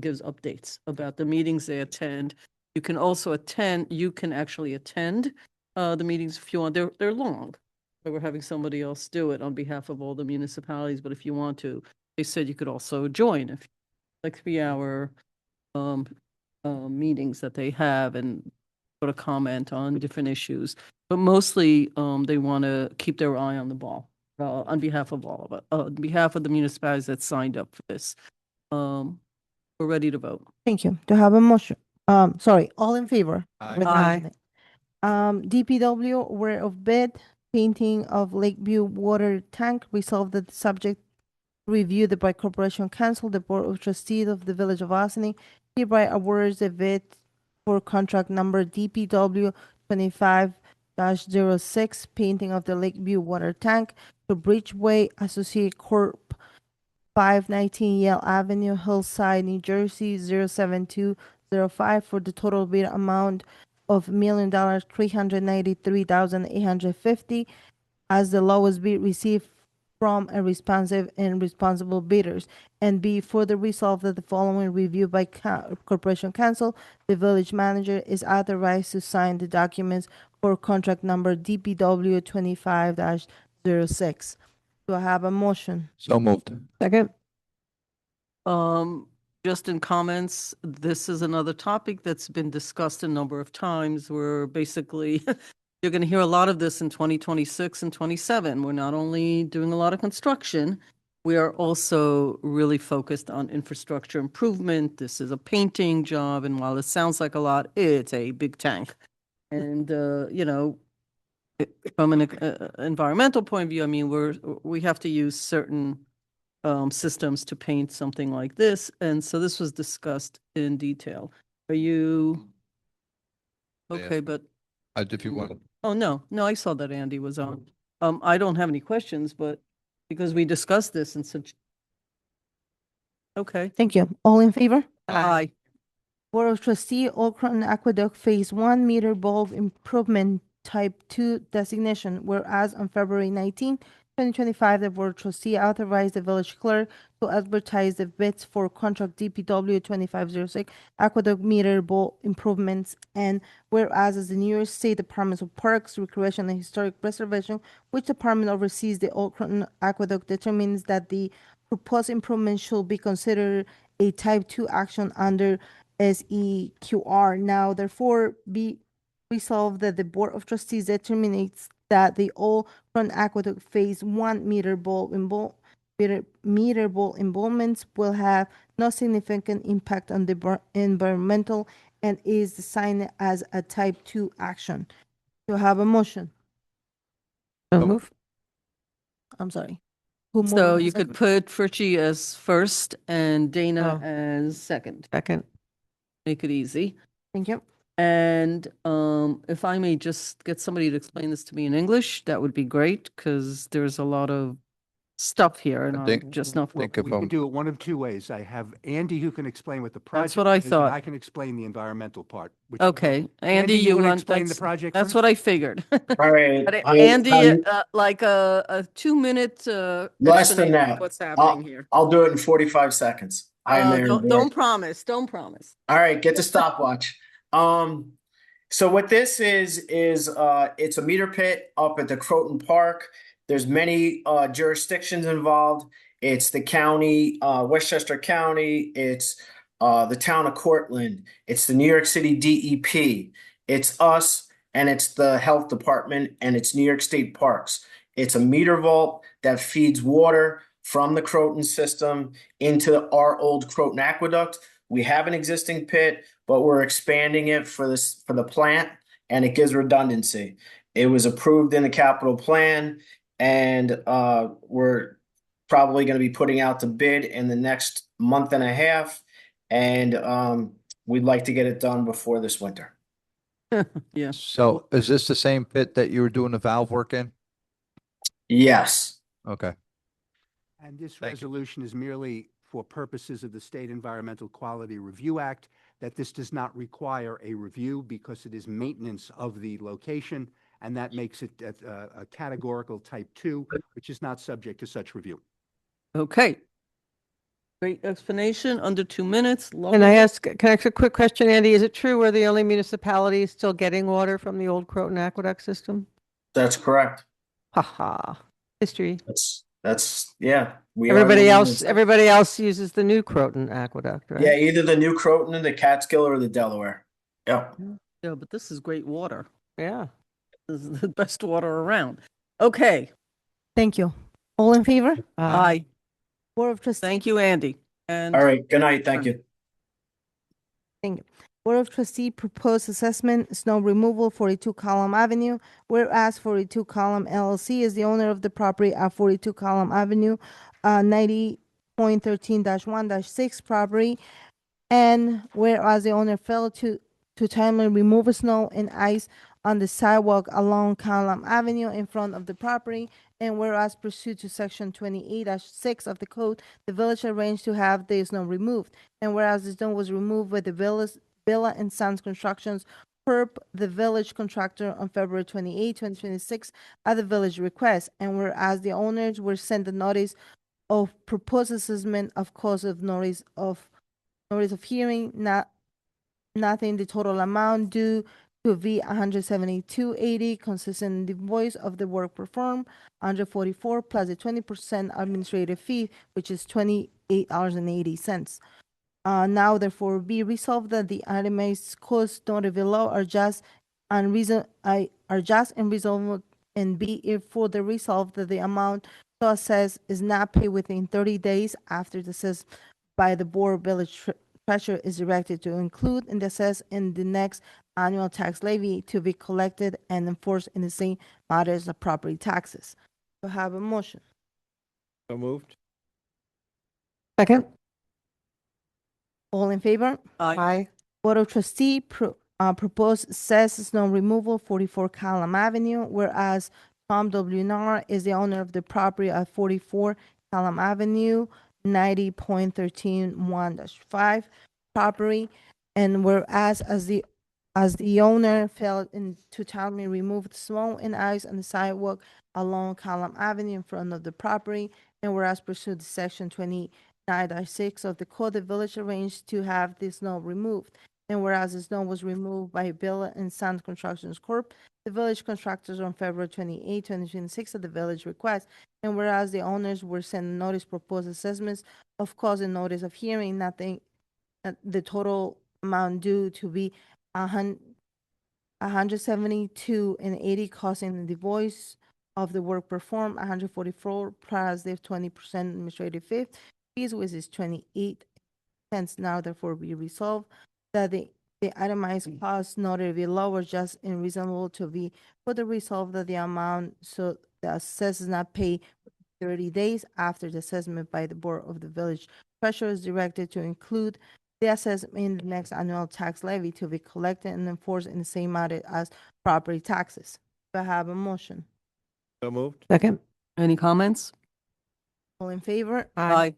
gives updates about the meetings they attend. You can also actually attend the meetings if you want. They're long. So we're having somebody else do it on behalf of all the municipalities, but if you want to, they said you could also join if like 3-hour meetings that they have and sort of comment on different issues. But mostly, they want to keep their eye on the ball on behalf of all of it, on behalf of the municipalities that signed up for this. We're ready to vote. Thank you. To have a motion. All in favor? Aye. With Aye. motion. DPW aware of bid, painting of Lakeview water tank, resolved that the subject reviewed by Corporation Council, the Board of Trustees of the Village of Ossining hereby awards the bid for contract number DPW 25-06, painting of the Lakeview water tank to Bridgeway Associate Corp. 519 Yale Avenue, Hillside, New Jersey 07205 for the total bid amount of $1,393,850 as the lowest bid received from a responsive and responsible bidders. And be further resolved that the following review by Corporation Council, the village manager is authorized to sign the documents for contract number DPW 25-06. Do I have a motion? So moved. Second. Just in comments, this is another topic that's been discussed a number of times where basically you're going to hear a lot of this in 2026 and 27. We're not only doing a lot of construction, we are also really focused on infrastructure improvement. This is a painting job, and while it sounds like a lot, it's a big tank. And, from an environmental point of view, I mean, we have to use certain systems to paint something like this. And so this was discussed in detail. Are you? Yes. Okay, but, If you want. oh, no, I saw that Andy was on. I don't have any questions, but because we discussed this in such. Okay. Thank you. All in favor? Aye. Board of Trustee, Old Croton Aqueduct Phase 1 meter bulb improvement type 2 designation, whereas on February 19, 2025, the Board of Trustee authorized the village clerk to advertise the bids for contract DPW 2506 aqueduct meter bowl improvements. And whereas as the New York State Department of Parks, Recreation, and Historic Preservation, which department oversees the Old Croton Aqueduct, determines that the proposed improvement should be considered a type 2 action under SEQR. Now therefore be resolved that the Board of Trustees determines that the Old Croton Aqueduct Phase 1 meter bowl involvements will have no significant impact on the environmental and is designed as a type 2 action. Do I have a motion? So So- move. I'm sorry. Who moved So and you could seconded? put Fritchie as first and Dana Oh. as second. Second. Make it easy. Thank you. And if I may just get somebody to explain this to me in English, that would be great, because there's a lot of stuff here and I I'm think- just not. think We if, can do it one of two ways. I have Andy who can explain what the project. what I is, and thought. I can explain the environmental part. Which- Okay, Andy, you you wanna want, explain the that's, project that's first? what I figured. All right. But I- Andy, I'm like a 2-minute less than explanation of that. what's happening here. I'll do it in 45 seconds. Hi, Mayor. and Don't Board. promise, don't promise. All right, get the stopwatch. So what this is it's a meter pit up at the Croton Park. There's many jurisdictions involved. It's the county, Westchester County. It's the town of Cortland. It's the New York City DEP. It's us, and it's the health department, and it's New York State Parks. It's a meter vault that feeds water from the Croton system into our old Croton Aqueduct. We have an existing pit, but we're expanding it for the plant, and it gives redundancy. It was approved in the capital plan, and we're probably going to be putting out the bid in the next month and a half, and we'd like to get it done before this winter. Yeah. so is this the same pit that you were doing the valve work in? Yes. Okay. And this Thank you. resolution is merely for purposes of the State Environmental Quality Review Act, that this does not require a review because it is maintenance of the location, and that makes it a categorical type 2, which is not subject to such review. Okay. Great explanation, under 2 minutes. Can lovely. I ask a quick question, Andy? Is it true we're the only municipality still getting water from the old Croton Aqueduct system? That's correct. Ha ha. History. That's yeah. We are the ones- Everybody else uses the new Croton Aqueduct, right? Yeah, either the New Croton and the Catskill or the Delaware. Yeah. Yeah, but this is great water. Yeah. This is the best water around. Okay, Thank you. All in favor? aye. Board of Trustees. Thank you, Andy. And All right. Good night. Thank you. Thank you. Board of Trustee proposed assessment, snow removal, 42 Column Avenue. Whereas 42 Column LLC is the owner of the property at 42 Column Avenue, 90.13-1-6 property. And whereas the owner failed to timely remove snow and ice on the sidewalk along Column Avenue in front of the property. And whereas pursuant to section 28-6 of the code, the village arranged to have the snow removed. And whereas the snow was removed with the Villa and Sons Constructions perp the village contractor on February 28, 2026 at the village request. And whereas the owners were sent a notice of proposed assessment of cost of notice of hearing, nothing the total amount due to be 172.80 consistent invoice of the work performed, 144 plus the 20% administrative fee, which is $28.80. Now therefore be resolved that the itemized costs noted below are just and reasonable, and be it further resolved that the amount to assess is not paid within 30 days after the assessed by the board. Village treasurer is directed to include and assess in the next annual tax levy to be collected and enforced in the same matters of property taxes. To have a motion. So moved. Second? All in favor? Aye. Board of Trustee proposed cess snow removal, 44 Column Avenue, whereas Tom W. Nar is the owner of the property at 44 Column Avenue, 90.131-5 property, and whereas as the as the owner failed to timely remove the snow and ice on the sidewalk along Column Avenue in front of the property, and whereas pursuant to Section 29-6 of the code, the village arranged to have the snow removed. And whereas the snow was removed by Bill and Sons Constructions Corp., the village contractors on February 28, 2026 at the village request. And whereas the owners were sent a notice proposed assessments of cost and notice of hearing, nothing, the total amount due to be a 172.80 costing the voice of the work performed, 144 plus the 20% administrative fees, which is 28 cents. Now therefore be resolved that the itemized cost noted below are just and reasonable to be further resolved that the amount so the assessor is not paid 30 days after the assessment by the board of the village treasurer is directed to include the assessment in the next annual tax levy to be collected and enforced in the same audit as property taxes. Do I have a motion? So moved. Second. Any comments? All in favor? Aye.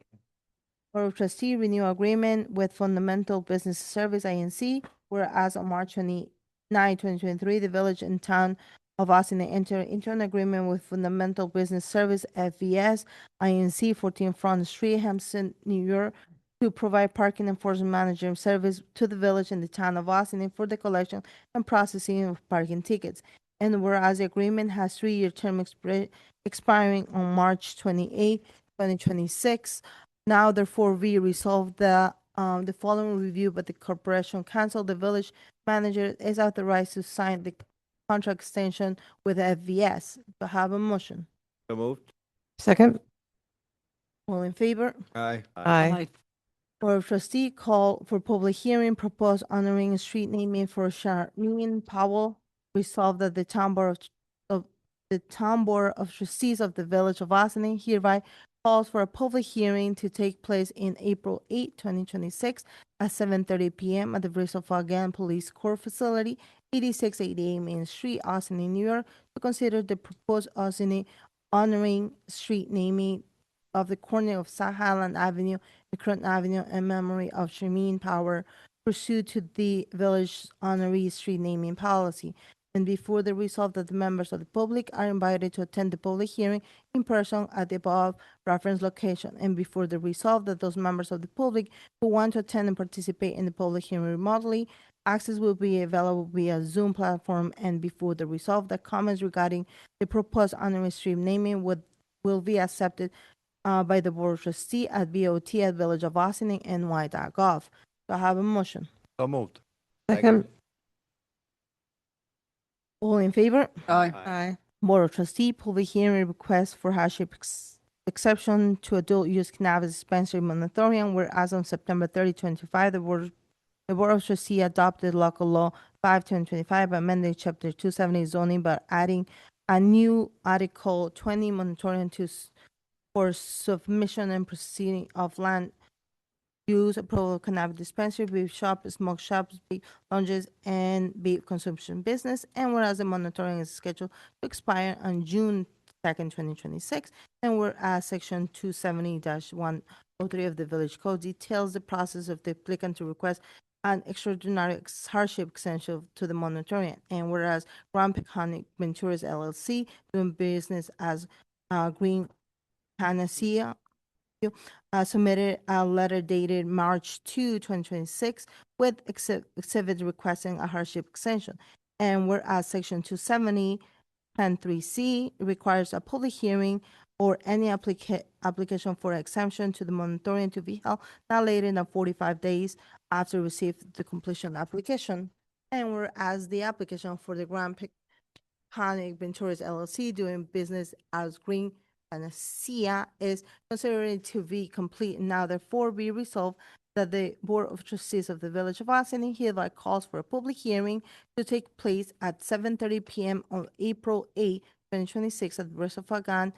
Board of Trustee renew agreement with Fundamental Business Service, INC, whereas on March 29, 2023, the village and town of Ossining entered into an agreement with Fundamental Business Service, FBS, INC, 14 Front Street, Hampton, New York, to provide parking enforcement manager service to the village and the town of Ossining for the collection and processing of parking tickets. And whereas the agreement has 3-year term expiring on March 28, 2026, now therefore be resolved the following review by the Corporation Council, the village manager is authorized to sign the contract extension with FVS. Do I have a motion? So moved. Second. All in favor? Aye. Aye. Board of Trustee call for public hearing, proposed honoring street naming for Charlene Powell. Resolved that the town board of trustees of the village of Ossining hereby calls for a public hearing to take place in April 8, 2026 at 7:30 p.m. at the Bristol Fagan Police Court Facility, 8688 Main Street, Ossining, New York, to consider the proposed Ossining honoring street naming of the corner of South Highland Avenue and Croton Avenue in memory of Charlene Power pursuant to the village honorary street naming policy. And before the resolve that the members of the public are invited to attend the public hearing in person at the above referenced location. And before the resolve that those members of the public who want to attend and participate in the public hearing remotely, access will be available via Zoom platform. And before the resolve that comments regarding the proposed honorary street naming will be accepted by the Board of Trustee at bot@villageofossining.ny.gov. Do I have a motion? So moved. Second. All in favor? Aye. Aye. Board of Trustee, public hearing request for hardship exception to adult use cannabis dispensary moratorium, whereas on September 30, 2025, the Board of Trustee adopted local law 5/2025 by amending chapter 270 zoning by adding a new article 20 moratorium for submission and proceeding of land use, approval of cannabis dispensary, vape shop, smoke shops, vape lounges, and vape consumption business. And whereas the moratorium is scheduled to expire on June 2nd, 2026, and whereas section 270-103 of the Village Code details the process of the applicant to request an extraordinary hardship extension to the moratorium. And whereas Grand Peconic Ventures LLC doing business as Green Panacea submitted a letter dated March 2, 2026 with exhibit requesting a hardship extension. And whereas section 270-10(3)(c) requires a public hearing or any application for exemption to the moratorium to be held not later than 45 days after receive the completion application. And whereas the application for the Grand Peconic Ventures LLC doing business as Green Panacea is considered to be complete. Now therefore be resolved that the Board of Trustees of the Village of Ossining hereby calls for a public hearing to take place at 7:30 p.m. on April 8, 2026 at the Bristol Fagan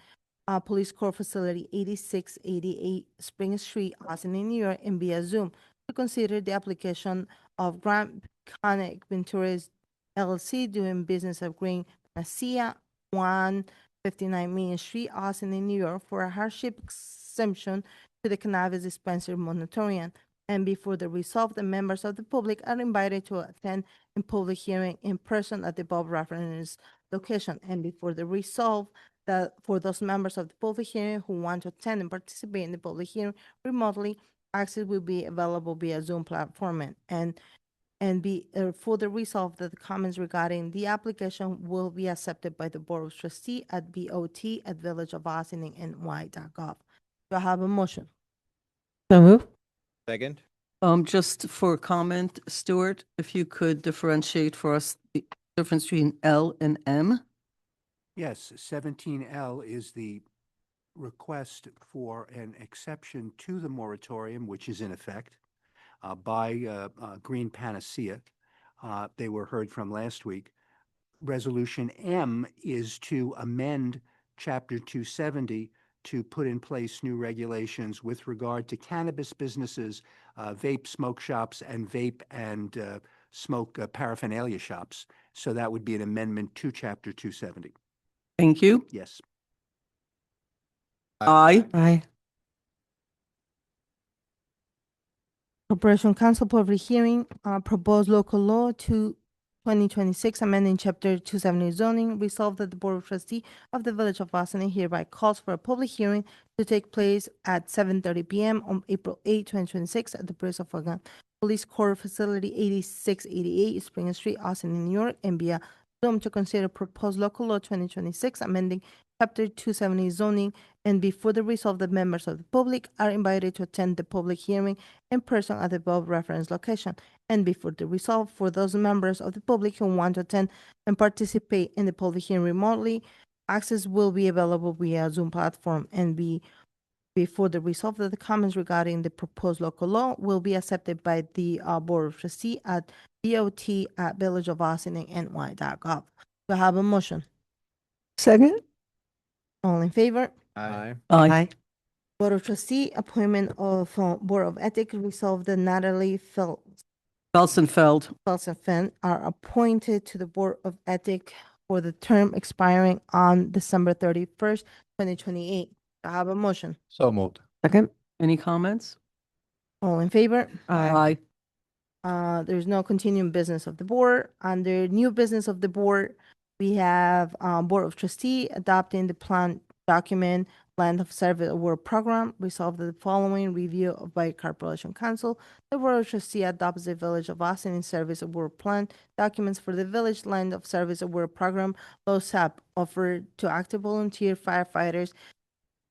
Police Court Facility, 8688 Spring Street, Ossining, New York, and via Zoom to consider the application of Grand Peconic Ventures LLC doing business of Green Panacea 159 Main Street, Ossining, New York, for a hardship exemption to the cannabis dispensary moratorium. And before the resolve, the members of the public are invited to attend a public hearing in person at the above referenced location. And before the resolve, that for those members of the public hearing who want to attend and participate in the public hearing remotely, access will be available via Zoom platform. And be further resolved that the comments regarding the application will be accepted by the Board of Trustee at bot@villageofossining.ny.gov. Do I have a motion? So move. Second? Just for comment, Stuart, if you could differentiate for us the difference between L and M. Yes, 17L is the request for an exception to the moratorium, which is in effect by Green Panacea. They were heard from last week. Resolution M is to amend Chapter 270 to put in place new regulations with regard to cannabis businesses, vape smoke shops, and vape and smoke paraphernalia shops. So that would be an amendment to Chapter 270. Thank you. Yes. Aye. Aye. Corporation Council public hearing, proposed local law 2026, amending chapter 270 zoning. Resolved that the Board of Trustee of the Village of Ossining hereby calls for a public hearing to take place at 7:30 p.m. on April 8, 2026 at the Prince of Oregon Police Court Facility 8688 Spring Street, Ossining, New York, and via Zoom to consider proposed local law 2026, amending chapter 270 zoning. And before the resolve, the members of the public are invited to attend the public hearing in person at the above reference location. And before the resolve, for those members of the public who want to attend and participate in the public hearing remotely, access will be available via Zoom platform. And before the resolve, that the comments regarding the proposed local law will be accepted by the Board of Trustee at bot@villageofossining.ny.gov. Do I have a motion? Second. All in favor? Aye. Aye. Board of Trustee, appointment of Board of Ethics, resolved that Natalie Felsenfeld. Felsenfen are appointed to the Board of Ethics for the term expiring on December 31st, 2028. I have a motion. So moved. Second. Any comments? All in favor? Aye. There's no continuing business of the board. Under new business of the board, we have Board of Trustee adopting the plan document, Land of Service Award Program. Resolved that the following review by Corporation Council. The Board of Trustee adopts the Village of Ossining Service Award Plan documents for the Village Land of Service Award Program, LoSAP, offered to active volunteer firefighters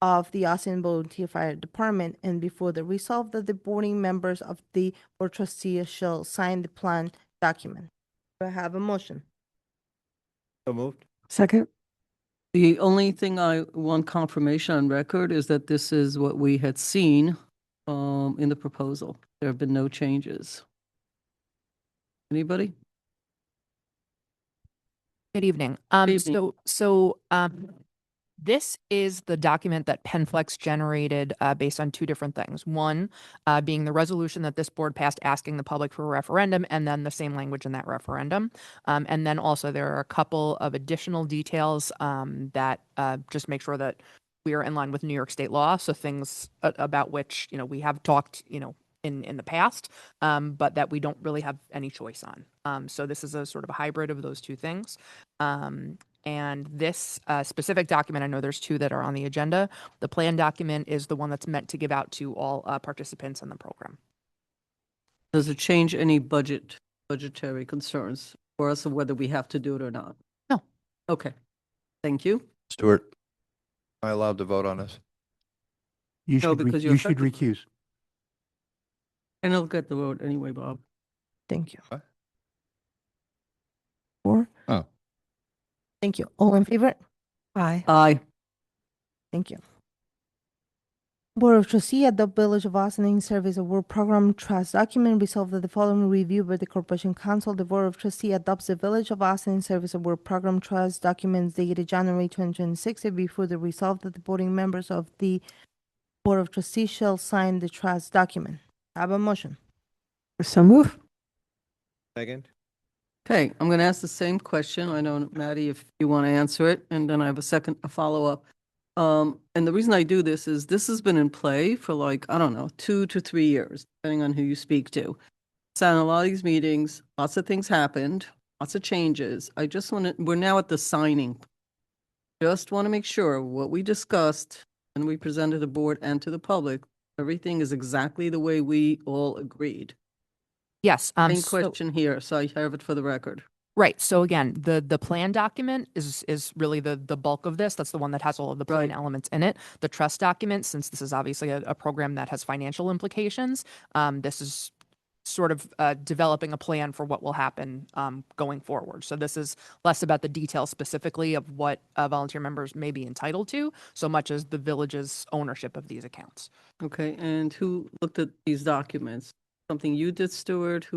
of the Ossining Volunteer Fire Department. And before the resolve that the boarding members of the Board of Trustees shall sign the plan document. Do I have a motion? So moved. Second. The only thing I want confirmation on record is that this is what we had seen in the proposal. There have been no changes. Anybody? Good evening. Evening. This is the document that Penflex generated based on two different things. One being the resolution that this board passed asking the public for a referendum, and then the same language in that referendum. And then also there are a couple of additional details that just make sure that we are in line with New York state law. So things about which, we have talked, in the past, but that we don't really have any choice on. So this is a sort of a hybrid of those two things. And this specific document, I know there's two that are on the agenda. The plan document is the one that's meant to give out to all participants in the program. Does it change any budgetary concerns for us of whether we have to do it or not? No. Okay. Thank you. Stuart, am I allowed to vote on this? You No, should, because you're you should effective. recuse. And I'll get the vote anyway, Bob. Thank you. What? 4. Oh. Thank you. All in favor? Aye. Aye. Thank you. Board of Trustee at the Village of Ossining Service Award Program Trust document. Resolved that the following review by the Corporation Council. The Board of Trustee adopts the Village of Ossining Service Award Program Trust documents dated January 2026. And before the resolve that the voting members of the Board of Trustees shall sign the trust document. I have a motion. So move. Second? Okay, I'm going to ask the same question. I know, Maddie, if you want to answer it, and then I have a follow-up. And the reason I do this is this has been in play for like, I don't know, 2 to 3 years, depending on who you speak to. Sat in a lot of these meetings, lots of things happened, lots of changes. I just want to, we're now at the signing. Just want to make sure what we discussed and we presented to the board and to the public, everything is exactly the way we all agreed. Yes. Same So- question here, so I have it for the record. Right. So again, the plan document is really the bulk of this. That's the one that has all of the plan Right. elements in it. The trust document, since this is obviously a program that has financial implications, this is sort of developing a plan for what will happen going forward. So this is less about the details specifically of what volunteer members may be entitled to, so much as the village's ownership of these accounts. Okay, and who looked at these documents? Something you did, Stuart?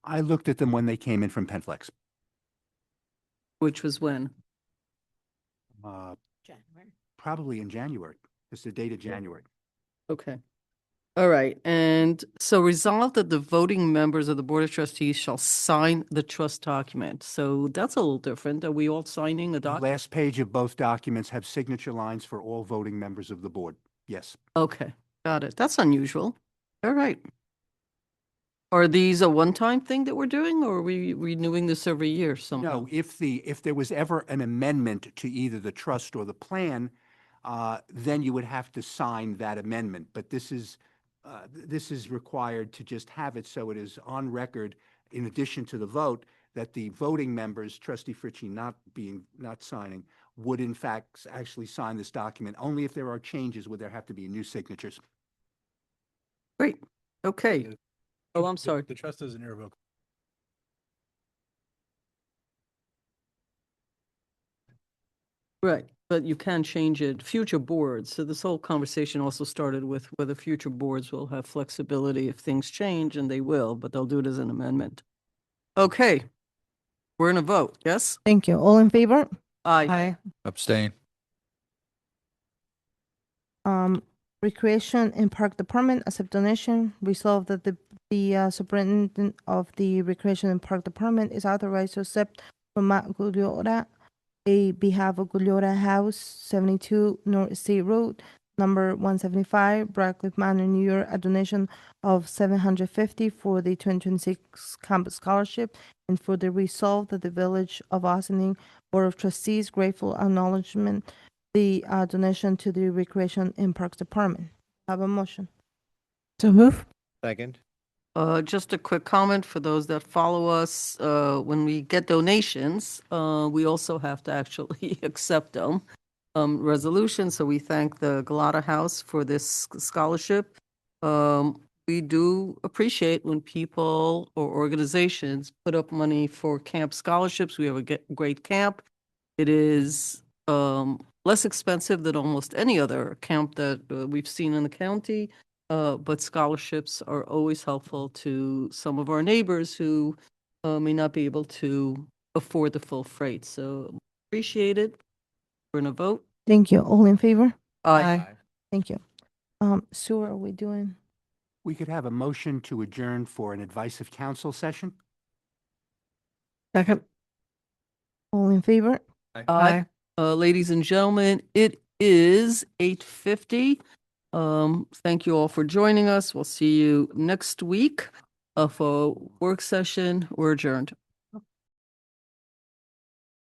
I looked at them when they came in from Penflex. Which was when? January. Probably in January. It's the date of January. Okay. All right, and so resolved that the voting members of the Board of Trustees shall sign the trust document. So that's a little different. Are we all signing a The document? last page of both documents have signature lines for all voting members of the board. Yes. Okay, got it. That's unusual. All right. Are these a one-time thing that we're doing, or are we renewing this every year somehow? No, if there was ever an amendment to either the trust or the plan, then you would have to sign that amendment. But this is required to just have it so it is on record, in addition to the vote, that the voting members, Trustee Fritchie not signing, would in fact actually sign this document. Only if there are changes would there have to be new signatures. Great, okay. Oh, I'm sorry. The trust is an irrevocable. Right, but you can change it, future boards. So this whole conversation also started with whether future boards will have flexibility if things change, and they will, but they'll do it as an amendment. Okay, we're in a vote, yes? Thank you. All in favor? Aye. Aye. Abstain. Recreation and Park Department, accept donation. Resolve that the superintendent of the Recreation and Park Department is authorized to accept from Matt Gugliora a behalf of Gugliora House, 72 North State Road, number 175, Radcliffe Manor, New York, a donation of $750 for the 2026 campus scholarship, and for the resolve that the Village of Ossining Board of Trustees grateful acknowledgement the donation to the Recreation and Parks Department. Have a motion. So move. Second. Just a quick comment for those that follow us, when we get donations, we also have to actually accept them. Resolution, so we thank the Galata House for this scholarship. We do appreciate when people or organizations put up money for camp scholarships. We have a great camp. It is less expensive than almost any other camp that we've seen in the county. But scholarships are always helpful to some of our neighbors who may not be able to afford the full freight. So appreciate it. We're in a vote. Thank you. All in favor? Aye. Thank you. Sue, are we doing? We could have a motion to adjourn for an advice of counsel session. Second. All in favor? Aye. Ladies and gentlemen, it is 8:50. Thank you all for joining us. We'll see you next week for work session. We're adjourned.